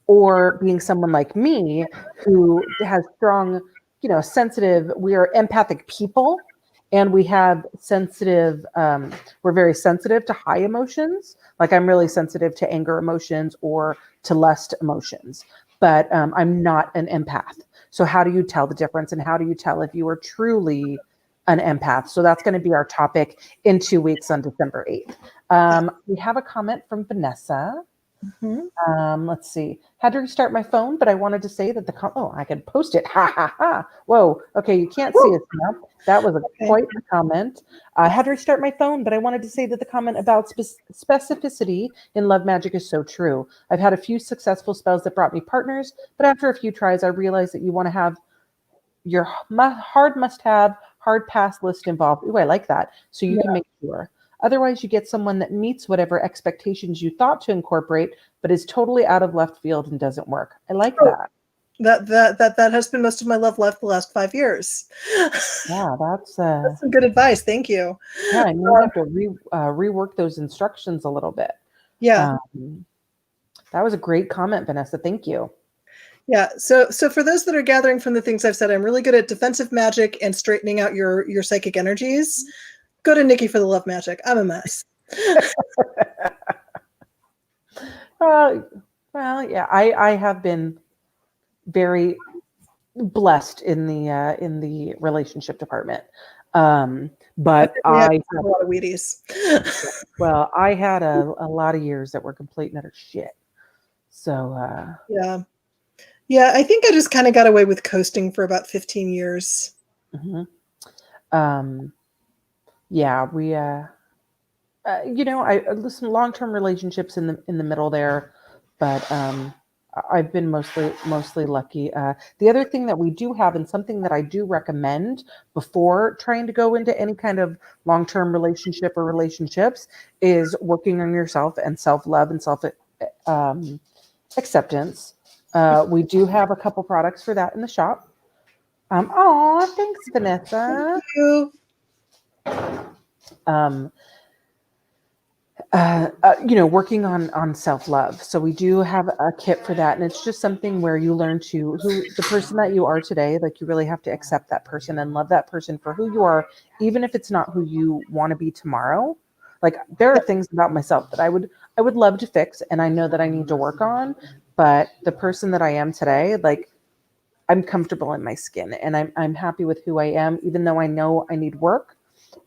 or being someone like me who has strong, sensitive, we are empathic people, and we have sensitive, we're very sensitive to high emotions. Like I'm really sensitive to anger emotions or to lust emotions, but I'm not an empath. So how do you tell the difference, and how do you tell if you are truly an empath? So that's going to be our topic in 2 weeks on December 8th. We have a comment from Vanessa. Let's see. Had to restart my phone, but I wanted to say that I can post it. Ha ha ha. Whoa. Okay, you can't see it now. That was quite a comment. I had to restart my phone, but I wanted to say that the comment about specificity in love magic is so true. I've had a few successful spells that brought me partners, but after a few tries, I realized that you want to have your hard must-have, hard pass list involved. Ooh, I like that. So you Yeah. can make sure. Otherwise, you get someone that meets whatever expectations you thought to incorporate, but is totally out of left field and doesn't work. I like Oh, that. that has been most of my love life the last 5 years. Yeah, That's some good advice. Thank you. yeah. I may have to rework those instructions a little bit. Yeah. That was a great comment, Vanessa. Thank you. Yeah. So for those that are gathering from the things I've said, I'm really good at defensive magic and straightening out your psychic energies. Go to Nikki for the love magic. I'm a mess. Well, yeah, I have been very blessed in the relationship department. But I I have a lot of Wheaties. well, I had a lot of years that were complete and utter shit. So Yeah. Yeah, I think I just kind of got away with coasting for about 15 years. yeah, we I listen long-term relationships in the middle there, but I've been mostly lucky. The other thing that we do have, and something that I do recommend before trying to go into any kind of long-term relationship or relationships, is working on yourself and self-love and self acceptance. We do have a couple products for that in the shop. Thanks, Vanessa. Thank you. Working on self-love. So we do have a kit for that. And it's just something where you learn who the person that you are today, like you really have to accept that person and love that person for who you are, even if it's not who you want to be tomorrow. Like there are things about myself that I would love to fix and I know that I need to work on, but the person that I am today, like I'm comfortable in my skin and I'm happy with who I am, even though I know I need work.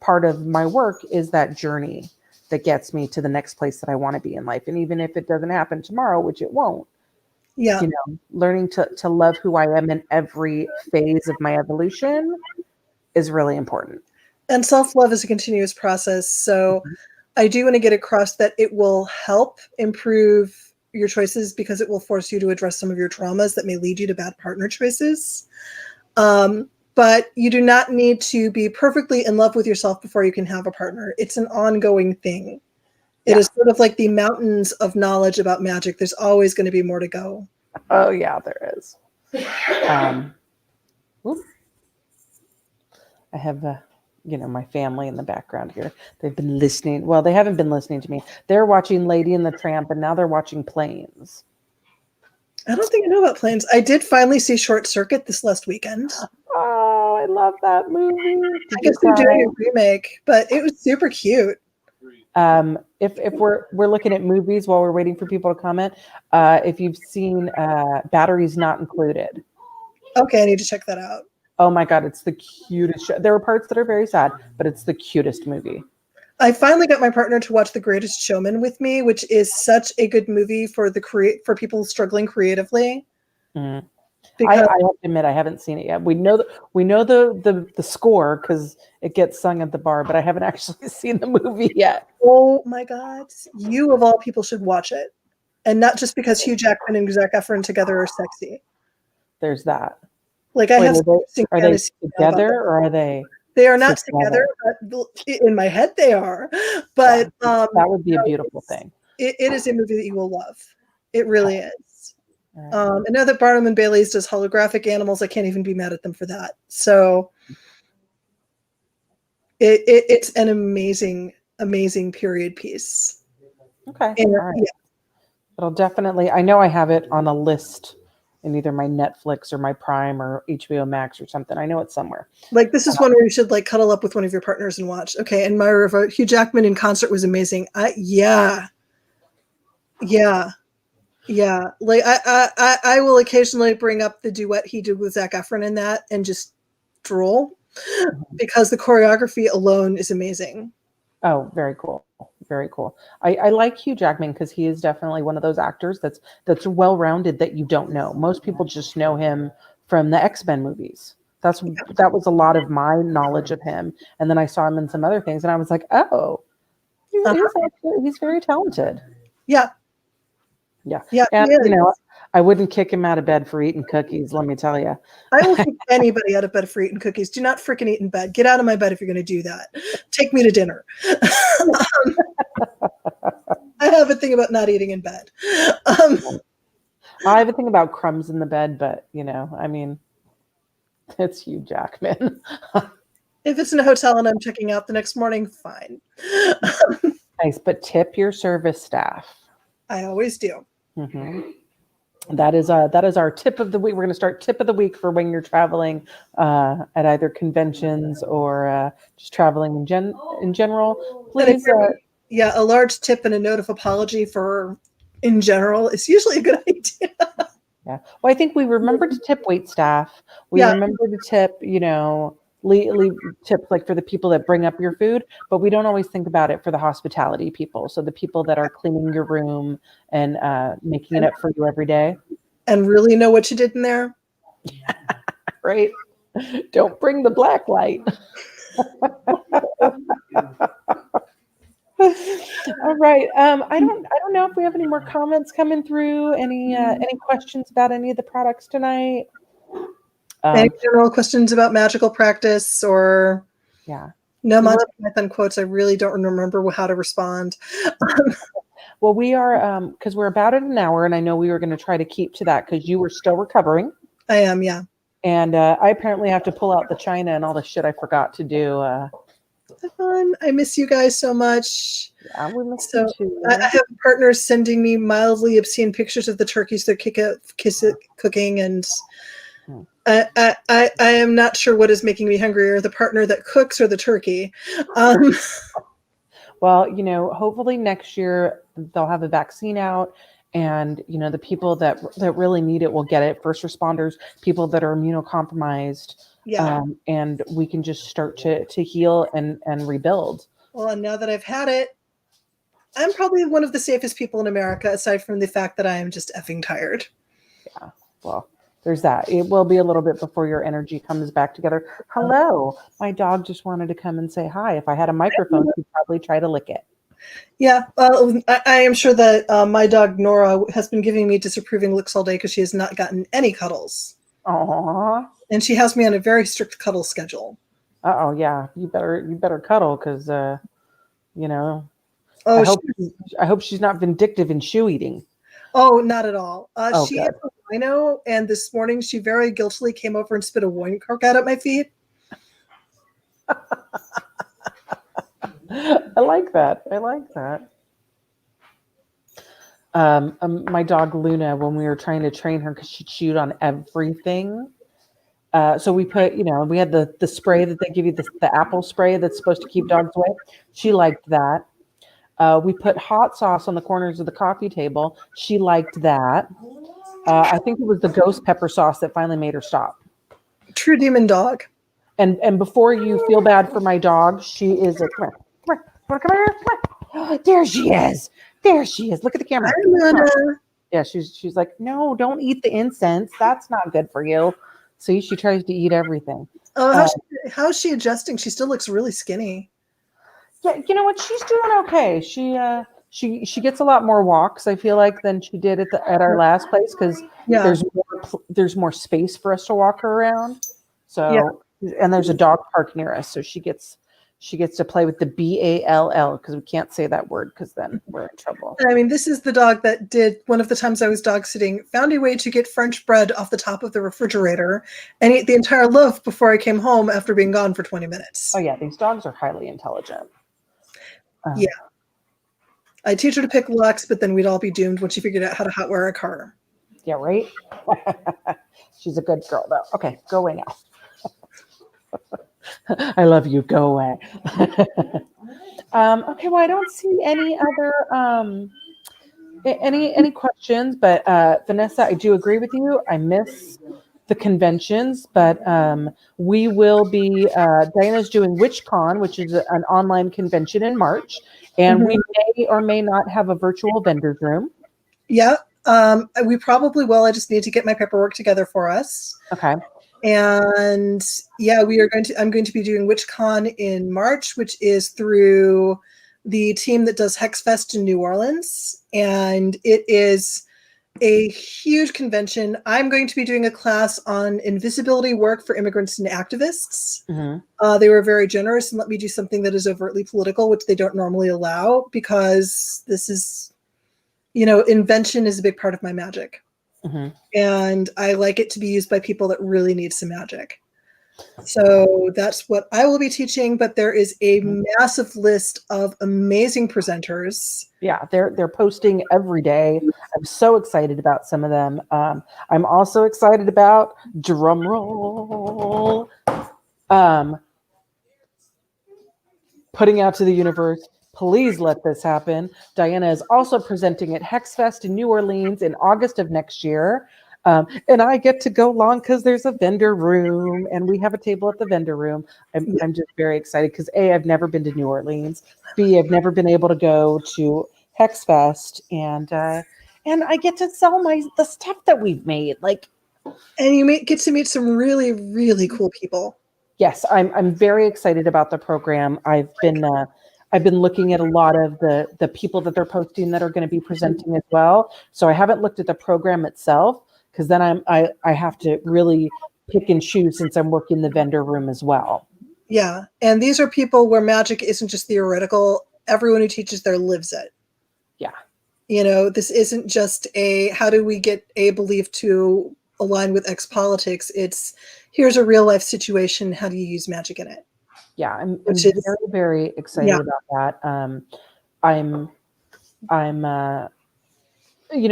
Part of my work is that journey that gets me to the next place that I want to be in life. And even if it doesn't happen tomorrow, which it won't, Yeah. Learning to love who I am in every phase of my evolution is really important. And self-love is a continuous process. So I do want to get across that it will help improve your choices because it will force you to address some of your traumas that may lead you to bad partner choices. But you do not need to be perfectly in love with yourself before you can have a partner. It's an ongoing thing. It is sort of like the mountains of knowledge about magic. There's always going to be more to go. Oh yeah, there is. I have my family in the background here. They've been listening. Well, they haven't been listening to me. They're watching Lady and the Tramp, and now they're watching Planes. I don't think I know about Planes. I did finally see Short Circuit this last weekend. Oh, I love that movie. I guess they're doing a remake, but it was super cute. If we're looking at movies while we're waiting for people to comment, if you've seen Batteries Not Included. Okay, I need to check that out. Oh my God, it's the cutest show. There are parts that are very sad, but it's the cutest movie. I finally got my partner to watch The Greatest Showman with me, which is such a good movie for for people struggling creatively. Mm. I have to admit I haven't seen it yet. We know the score because it gets sung at the bar, but I haven't actually seen the movie yet. Oh my God, you of all people should watch it, and not just because Hugh Jackman and Zac Efron together are sexy. There's that. Like I have. Are they together or are they? They are not together, but in my head they are. But that would be a beautiful thing. It is a movie that you will love. It really is. I know that Barnum and Bailey's does holographic animals. I can't even be mad at them for that. So it's an amazing, amazing period piece. Okay. And, all right. It'll definitely, I know I have it on a list in either my Netflix or my Prime or HBO Max or something. I know it's somewhere. Like this is one where you should like cuddle up with one of your partners and watch. Okay. And Myra River, Hugh Jackman in concert was amazing. Yeah. Like I will occasionally bring up the duet he did with Zac Efron in that and just drool because the choreography alone is amazing. Oh, very cool. Very cool. I like Hugh Jackman because he is definitely one of those actors that's well-rounded that you don't know. Most people just know him from the X-Men movies. That was a lot of my knowledge of him. And then I saw him in some other things and I was like, oh, he's very talented. Yeah. Yeah. Yeah, And, he is. I wouldn't kick him out of bed for eating cookies, let me tell you. I will kick anybody out of bed for eating cookies. Do not freaking eat in bed. Get out of my bed if you're going to do that. Take me to dinner. I have a thing about not eating in bed. I have a thing about crumbs in the bed, but, I mean, it's you, Jackman. If it's in a hotel and I'm checking out the next morning, fine. Nice, but tip your service staff. I always do. Mm-hmm. That is our tip of the week. We're going to start tip of the week for when you're traveling at either conventions or just traveling in general. Please. A large tip and a note of apology for in general is usually a good idea. Yeah. Well, I think we remember to tip wait staff. We Yeah. remember to tip, leave tips like for the people that bring up your food, but we don't always think about it for the hospitality people. So the people that are cleaning your room and making it up for you every day. And really know what you did in there. Right. Don't bring the black light. All right. I don't know if we have any more comments coming through. Any questions about any of the products tonight? Any general questions about magical practice or no Monty Python quotes? I really don't remember how to respond. Well, we are because we're about at an hour, and I know we were going to try to keep to that because you were still recovering. I am, yeah. And I apparently have to pull out the china and all the shit I forgot to do. Fun. I miss you guys so much. Yeah, we miss you too. I have partners sending me mildly obscene pictures of the turkeys they're cooking, and I am not sure what is making me hungrier, the partner that cooks or the turkey. Well, hopefully next year they'll have a vaccine out, and the people that really need it will get it. First responders, people that are immunocompromised. Yeah. And we can just start to heal and rebuild. Well, and now that I've had it, I'm probably one of the safest people in America, aside from the fact that I am just effing tired. Yeah. Well, there's that. It will be a little bit before your energy comes back together. Hello. My dog just wanted to come and say hi. If I had a microphone, she'd probably try to lick it. Yeah. I am sure that my dog, Nora, has been giving me disapproving looks all day because she has not gotten any cuddles. Aww. And she has me on a very strict cuddle schedule. Uh-oh, yeah. You better cuddle because, I hope she's not vindictive in shoe eating. Oh, not at all. She good. is a rhino, and this morning she very guiltily came over and spit a wine cork out at my feet. I like that. My dog Luna, when we were trying to train her because she chewed on everything. So we put, we had the spray that they give you, the apple spray that's supposed to keep dogs away. She liked that. We put hot sauce on the corners of the coffee table. She liked that. I think it was the ghost pepper sauce that finally made her stop. True demon dog. And before you feel bad for my dog, she is a come here. There she is. Look at the camera. Yeah, she's like, no, don't eat the incense. That's not good for you. See, she tries to eat everything. Oh, how's she adjusting? She still looks really skinny. Yeah, you know what? She's doing okay. She gets a lot more walks, I feel like, than she did at our last place because there's more space for us to walk her around. So and there's a dog park near us, so she gets to play with the BALL because we can't say that word because then we're in trouble. I mean, this is the dog that did one of the times I was dog sitting, found a way to get French bread off the top of the refrigerator and ate the entire loaf before I came home after being gone for 20 minutes. Oh yeah, these dogs are highly intelligent. Yeah. I teach her to pick locks, but then we'd all be doomed when she figured out how to hotwire a car. Yeah, right? She's a good girl, though. Okay, go away now. I love you. Go away. Okay, well, I don't see any other any questions, but Vanessa, I do agree with you. I miss the conventions, but we will be Diana's doing WitchCon, which is an online convention in March, and we may or may not have a virtual vendor's room. Yeah, we probably will. I just need to get my paperwork together for us. Okay. And yeah, I'm going to be doing WitchCon in March, which is through the team that does HexFest in New Orleans. And it is a huge convention. I'm going to be doing a class on invisibility work for immigrants and activists. They were very generous and let me do something that is overtly political, which they don't normally allow, because this is, invention is a big part of my magic. And I like it to be used by people that really need some magic. So that's what I will be teaching, but there is a massive list of amazing presenters. Yeah, they're posting every day. I'm so excited about some of them. I'm also excited about, drum roll, putting out to the universe, please let this happen. Diana is also presenting at HexFest in New Orleans in August of next year. And I get to go along because there's a vendor room and we have a table at the vendor room. I'm just very excited because A, I've never been to New Orleans. B, I've never been able to go to HexFest, and I get to sell the stuff that we've made. And you get to meet some really, really cool people. Yes, I'm very excited about the program. I've been looking at a lot of the people that they're posting that are going to be presenting as well. So I haven't looked at the program itself, because then I have to really pick and choose, since I'm working the vendor room as well. Yeah, and these are people where magic isn't just theoretical. Everyone who teaches there lives it. Yeah. This isn't just how do we get a belief to align with X politics? It's, here's a real life situation. How do you use magic in it? Yeah, I'm very, very excited about that. I'm we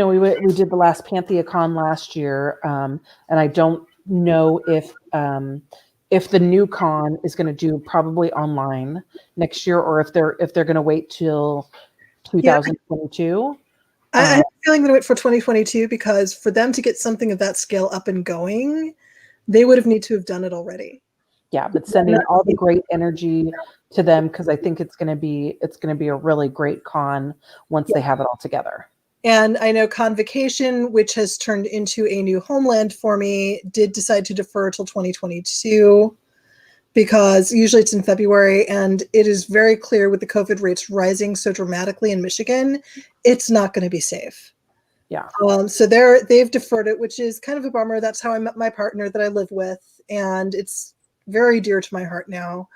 did the last PantheaCon last year, and I don't know if the new con is going to do probably online next year, or if they're going to wait till 2022. I'm feeling going to wait for 2022, because for them to get something of that scale up and going, they would have need to have done it already. Yeah, but sending all the great energy to them, because I think it's going to be a really great con once they have it all together. And I know Convocation, which has turned into a new homeland for me, did decide to defer till 2022, because usually it's in February, and it is very clear with the COVID rates rising so dramatically in Michigan, it's not going to be safe. Yeah. So they've deferred it, which is kind of a bummer. That's how I met my partner that I live with, and it's very dear to my heart now,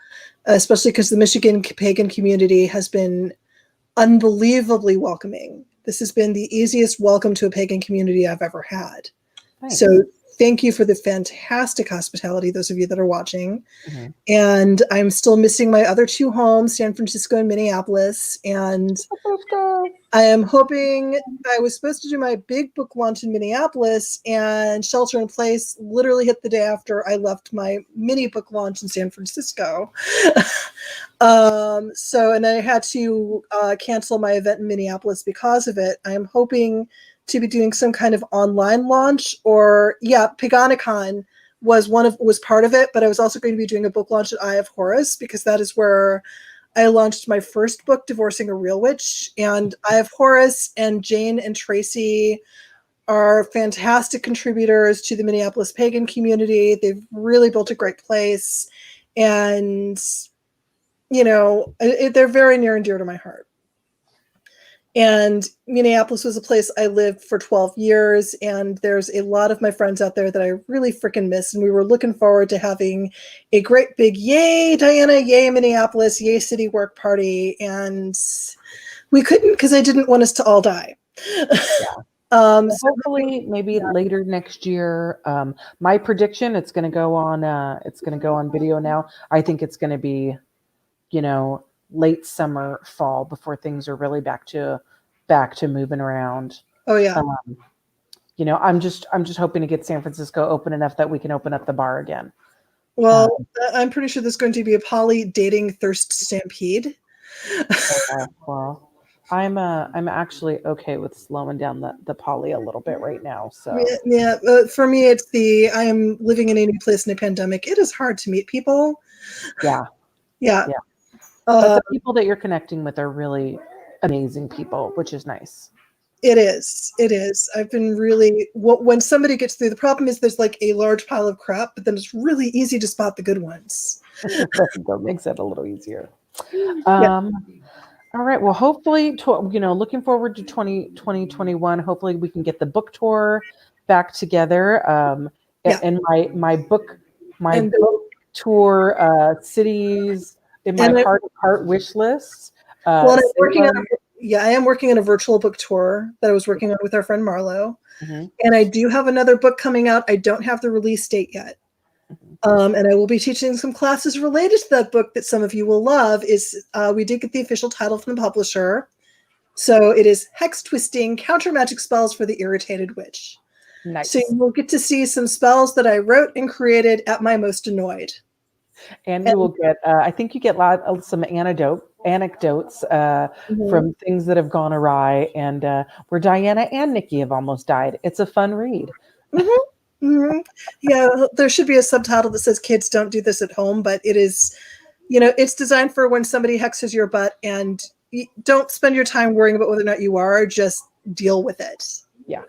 especially because the Michigan pagan community has been unbelievably welcoming. This has been the easiest welcome to a pagan community I've ever had. Nice. So thank you for the fantastic hospitality, those of you that are watching. And I'm still missing my other two homes, San Francisco and Minneapolis. And I am hoping, I was supposed to do my big book launch in Minneapolis, and shelter in place literally hit the day after I left my mini book launch in San Francisco. And I had to cancel my event in Minneapolis because of it. I am hoping to be doing some kind of online launch, or Paganicon was part of it, but I was also going to be doing a book launch at Eye of Horus, because that is where I launched my first book, Divorcing a Real Witch. And Eye of Horus and Jane and Tracy are fantastic contributors to the Minneapolis pagan community. They've really built a great place, and they're very near and dear to my heart. And Minneapolis was a place I lived for 12 years, and there's a lot of my friends out there that I really freaking miss, and we were looking forward to having a great big yay Diana, yay Minneapolis, yay city work party, and we couldn't, because I didn't want us to all die. So hopefully maybe later next year. My prediction, it's going to go on video now. I think it's going to be late summer, fall, before things are really back to moving around. Oh yeah. I'm just hoping to get San Francisco open enough that we can open up the bar again. Well, I'm pretty sure there's going to be a poly dating thirst stampede. Well, I'm actually okay with slowing down the poly a little bit right now. So for me, it's I am living in a new place in a pandemic. It is hard to meet people. Yeah. But the people that you're connecting with are really amazing people, which is nice. It is. I've been really, when somebody gets through, the problem is there's like a large pile of crap, but then it's really easy to spot the good ones. That makes it a little easier. All right. Well, hopefully, looking forward to 2021. Hopefully, we can get the book tour back together. Yeah. And my And book tour cities in my and I, heart wish lists. well, and I'm working on Salem. I am working on a virtual book tour that I was working on with our friend Marlo. Mhm, And I do have another book coming out. I don't have the release date yet. mhm. And I will be teaching some classes related to that book that some of you will love. We did get the official title from the publisher. So it is Hex Twisting Counter Magic Spells for the Irritated Witch. So Nice. you will get to see some spells that I wrote and created at my most annoyed. And you And will get, I think you get some anecdotes mhm, from things that have gone awry, and where Diana and Nikki have almost died. It's a fun read. mhm, mhm. Yeah, there should be a subtitle that says "Kids don't do this at home," but it is, it's designed for when somebody hexes your butt, and don't spend your time worrying about whether or not you are. Just deal with it. Yeah.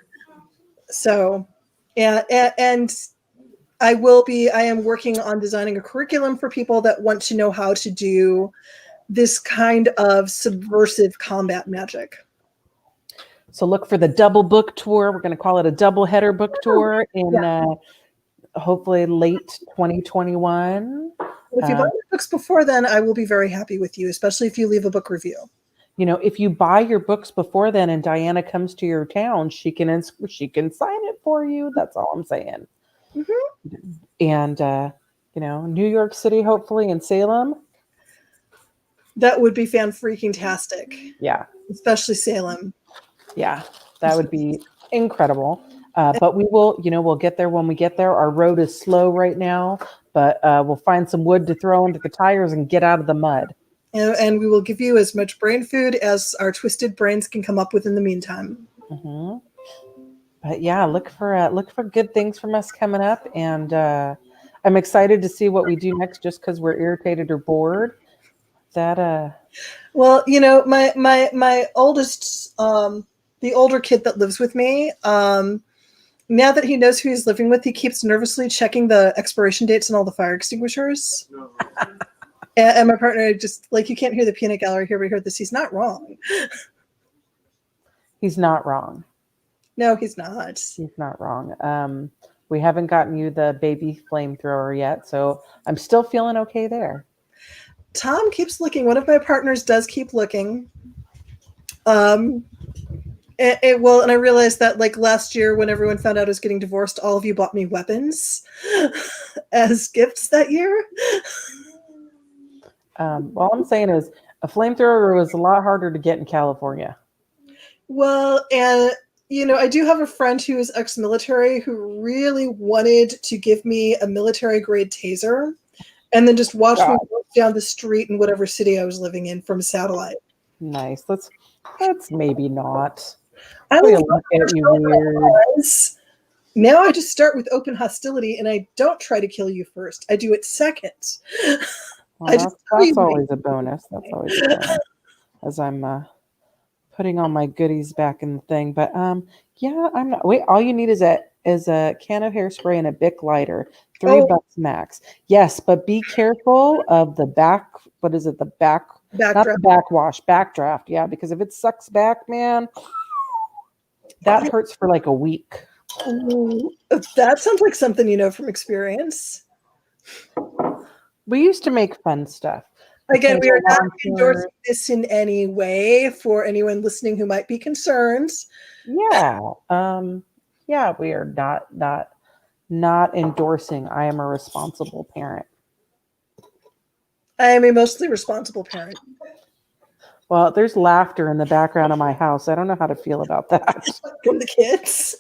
So, yeah, and I am working on designing a curriculum for people that want to know how to do this kind of subversive combat magic. So look for the double book tour. We're going to call it a double header book tour Yeah. in hopefully late 2021. If you buy the books before then, I will be very happy with you, especially if you leave a book review. If you buy your books before then and Diana comes to your town, she can sign it for you. That's all I'm saying. Mm-hmm. And New York City, hopefully, and Salem. That would be fan-freaking-tastic. Yeah. Especially Salem. Yeah, that would be incredible. But we'll get there when we get there. Our road is slow right now, but we'll find some wood to throw into the tires and get out of the mud. And we will give you as much brain food as our twisted brains can come up with in the meantime. Mm-hmm. But yeah, look for good things from us coming up, and I'm excited to see what we do next. Just because we're irritated or bored, Well, my oldest, the older kid that lives with me, now that he knows who he's living with, he keeps nervously checking the expiration dates on all the fire extinguishers. And my partner just you can't hear the peanut gallery here, but hear this. He's not wrong. He's not wrong. No, he's not. He's not wrong. We haven't gotten you the baby flamethrower yet, so I'm still feeling okay there. Tom keeps looking. One of my partners does keep looking. And I realized that last year when everyone found out I was getting divorced, all of you bought me weapons as gifts that year. All I'm saying is a flamethrower was a lot harder to get in California. Well, and I do have a friend who is ex-military who really wanted to give me a military-grade taser and then just watch me walk down the street in whatever city I was living in from satellite. Nice. Let's maybe not. I Look love at you weird. Now I just start with open hostility, and I don't try to kill you first. I do it second. Well, that's always a bonus. That's always a bonus. As I'm putting all my goodies back in the thing. But yeah, I'm not. Wait, all you need is a can of hairspray and a Bic lighter. $3 max. Yes, but be careful of the back. What is it? The back. Not the backwash. Backdraft. Yeah, because if it sucks back, man, that hurts for like a week. Ooh, that sounds like something you know from experience. We used to make fun stuff. Again, we are not endorsing this in any way for anyone listening who might be concerned. Yeah. Yeah, we are not endorsing. I am a responsible parent. I am a mostly responsible parent. Well, there's laughter in the background of my house. I don't know how to feel about that. From the kids.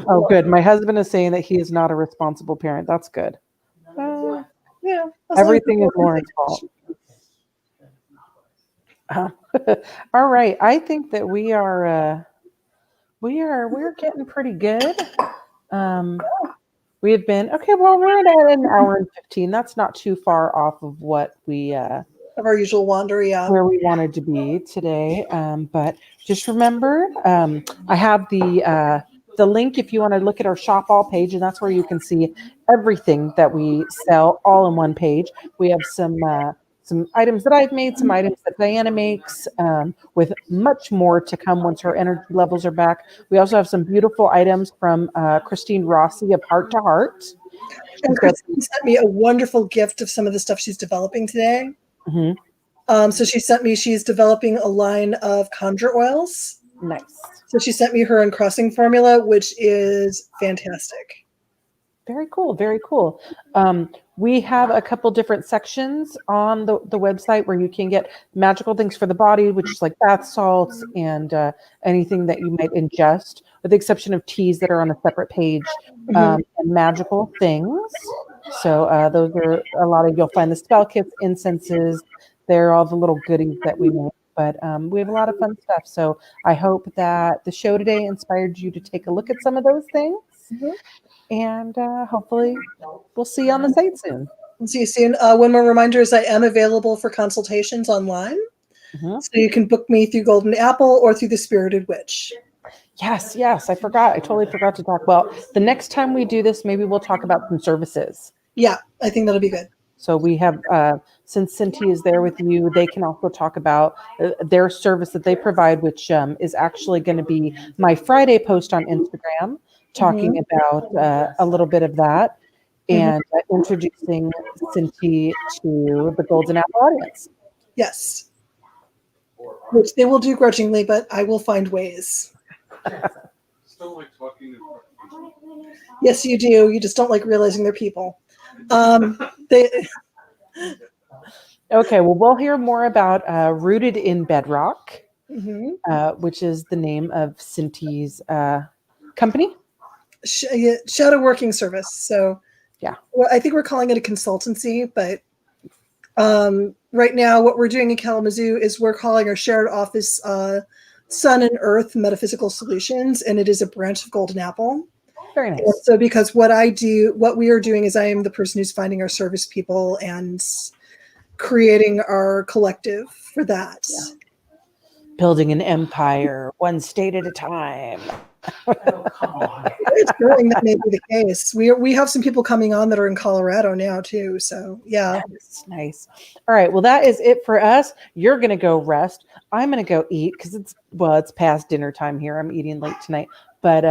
Oh, good. My husband is saying that he is not a responsible parent. That's good. Yeah. Everything is Lauren's fault. All right. I think that we're getting pretty good. We have been okay. Well, we're at an hour and 15. That's not too far off of what we of our usual wander, yeah. Where we wanted to be today. But just remember, I have the link if you want to look at our shop all page, and that's where you can see everything that we sell all in one page. We have some some items that I've made, some items that Diana makes, with much more to come once her energy levels are back. We also have some beautiful items from Christine Rossi of Heart to Heart. And Christine sent me a wonderful gift of some of the stuff she's developing today. So she's developing a line of conjure oils. Nice. So she sent me her uncrossing formula, which is fantastic. Very cool. Very cool. We have a couple different sections on the website where you can get magical things for the body, which is like bath salts and anything that you might ingest, with the exception of teas that are on a separate page, and magical things. So those are a lot of, you'll find the spell kits, incenses. They're all the little goodies that we make. But we have a lot of fun stuff. So I hope that the show today inspired you to take a look at some of those things. And hopefully we'll see you on the site soon. We'll see you soon. One more reminder is I am available for consultations online. So you can book me through Golden Apple or through the Spirited Witch. Yes. I forgot. I totally forgot to talk. Well, the next time we do this, maybe we'll talk about some services. Yeah, I think that'll be good. So we have, since Cinti is there with you, they can also talk about their service that they provide, which is actually going to be my Friday post on Instagram, talking about a little bit of that and introducing Cinti to the Golden Apple audience. Yes. Which they will do grudgingly, but I will find ways. Still like talking. Yes, you do. You just don't like realizing they're people. Okay, well, we'll hear more about Rooted in Bedrock, which is the name of Cinti's company. Shadow Working Service. So, yeah, well, I think we're calling it a consultancy, but right now what we're doing in Kalamazoo is we're calling our shared office Sun and Earth Metaphysical Solutions, and it is a branch of Golden Apple. Very nice. And so because what we are doing is I am the person who's finding our service people and creating our collective for that. Yeah. Building an empire, one state at a time. Oh, come on. It's growing, that may be the case. We have some people coming on that are in Colorado now too. So yeah. Nice. All right. Well, that is it for us. You're going to go rest. I'm going to go eat because it's past dinner time here. I'm eating late tonight. But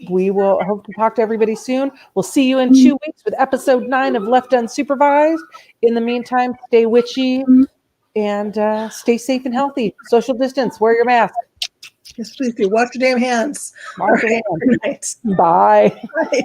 we will hope to talk to everybody soon. We'll see you in 2 weeks with episode 9 of Left Unsupervised. In the meantime, stay witchy and stay safe and healthy. Social distance. Wear your mask. Yes, please do. Wash your damn hands. Wash your hands. Good night. Bye. Bye.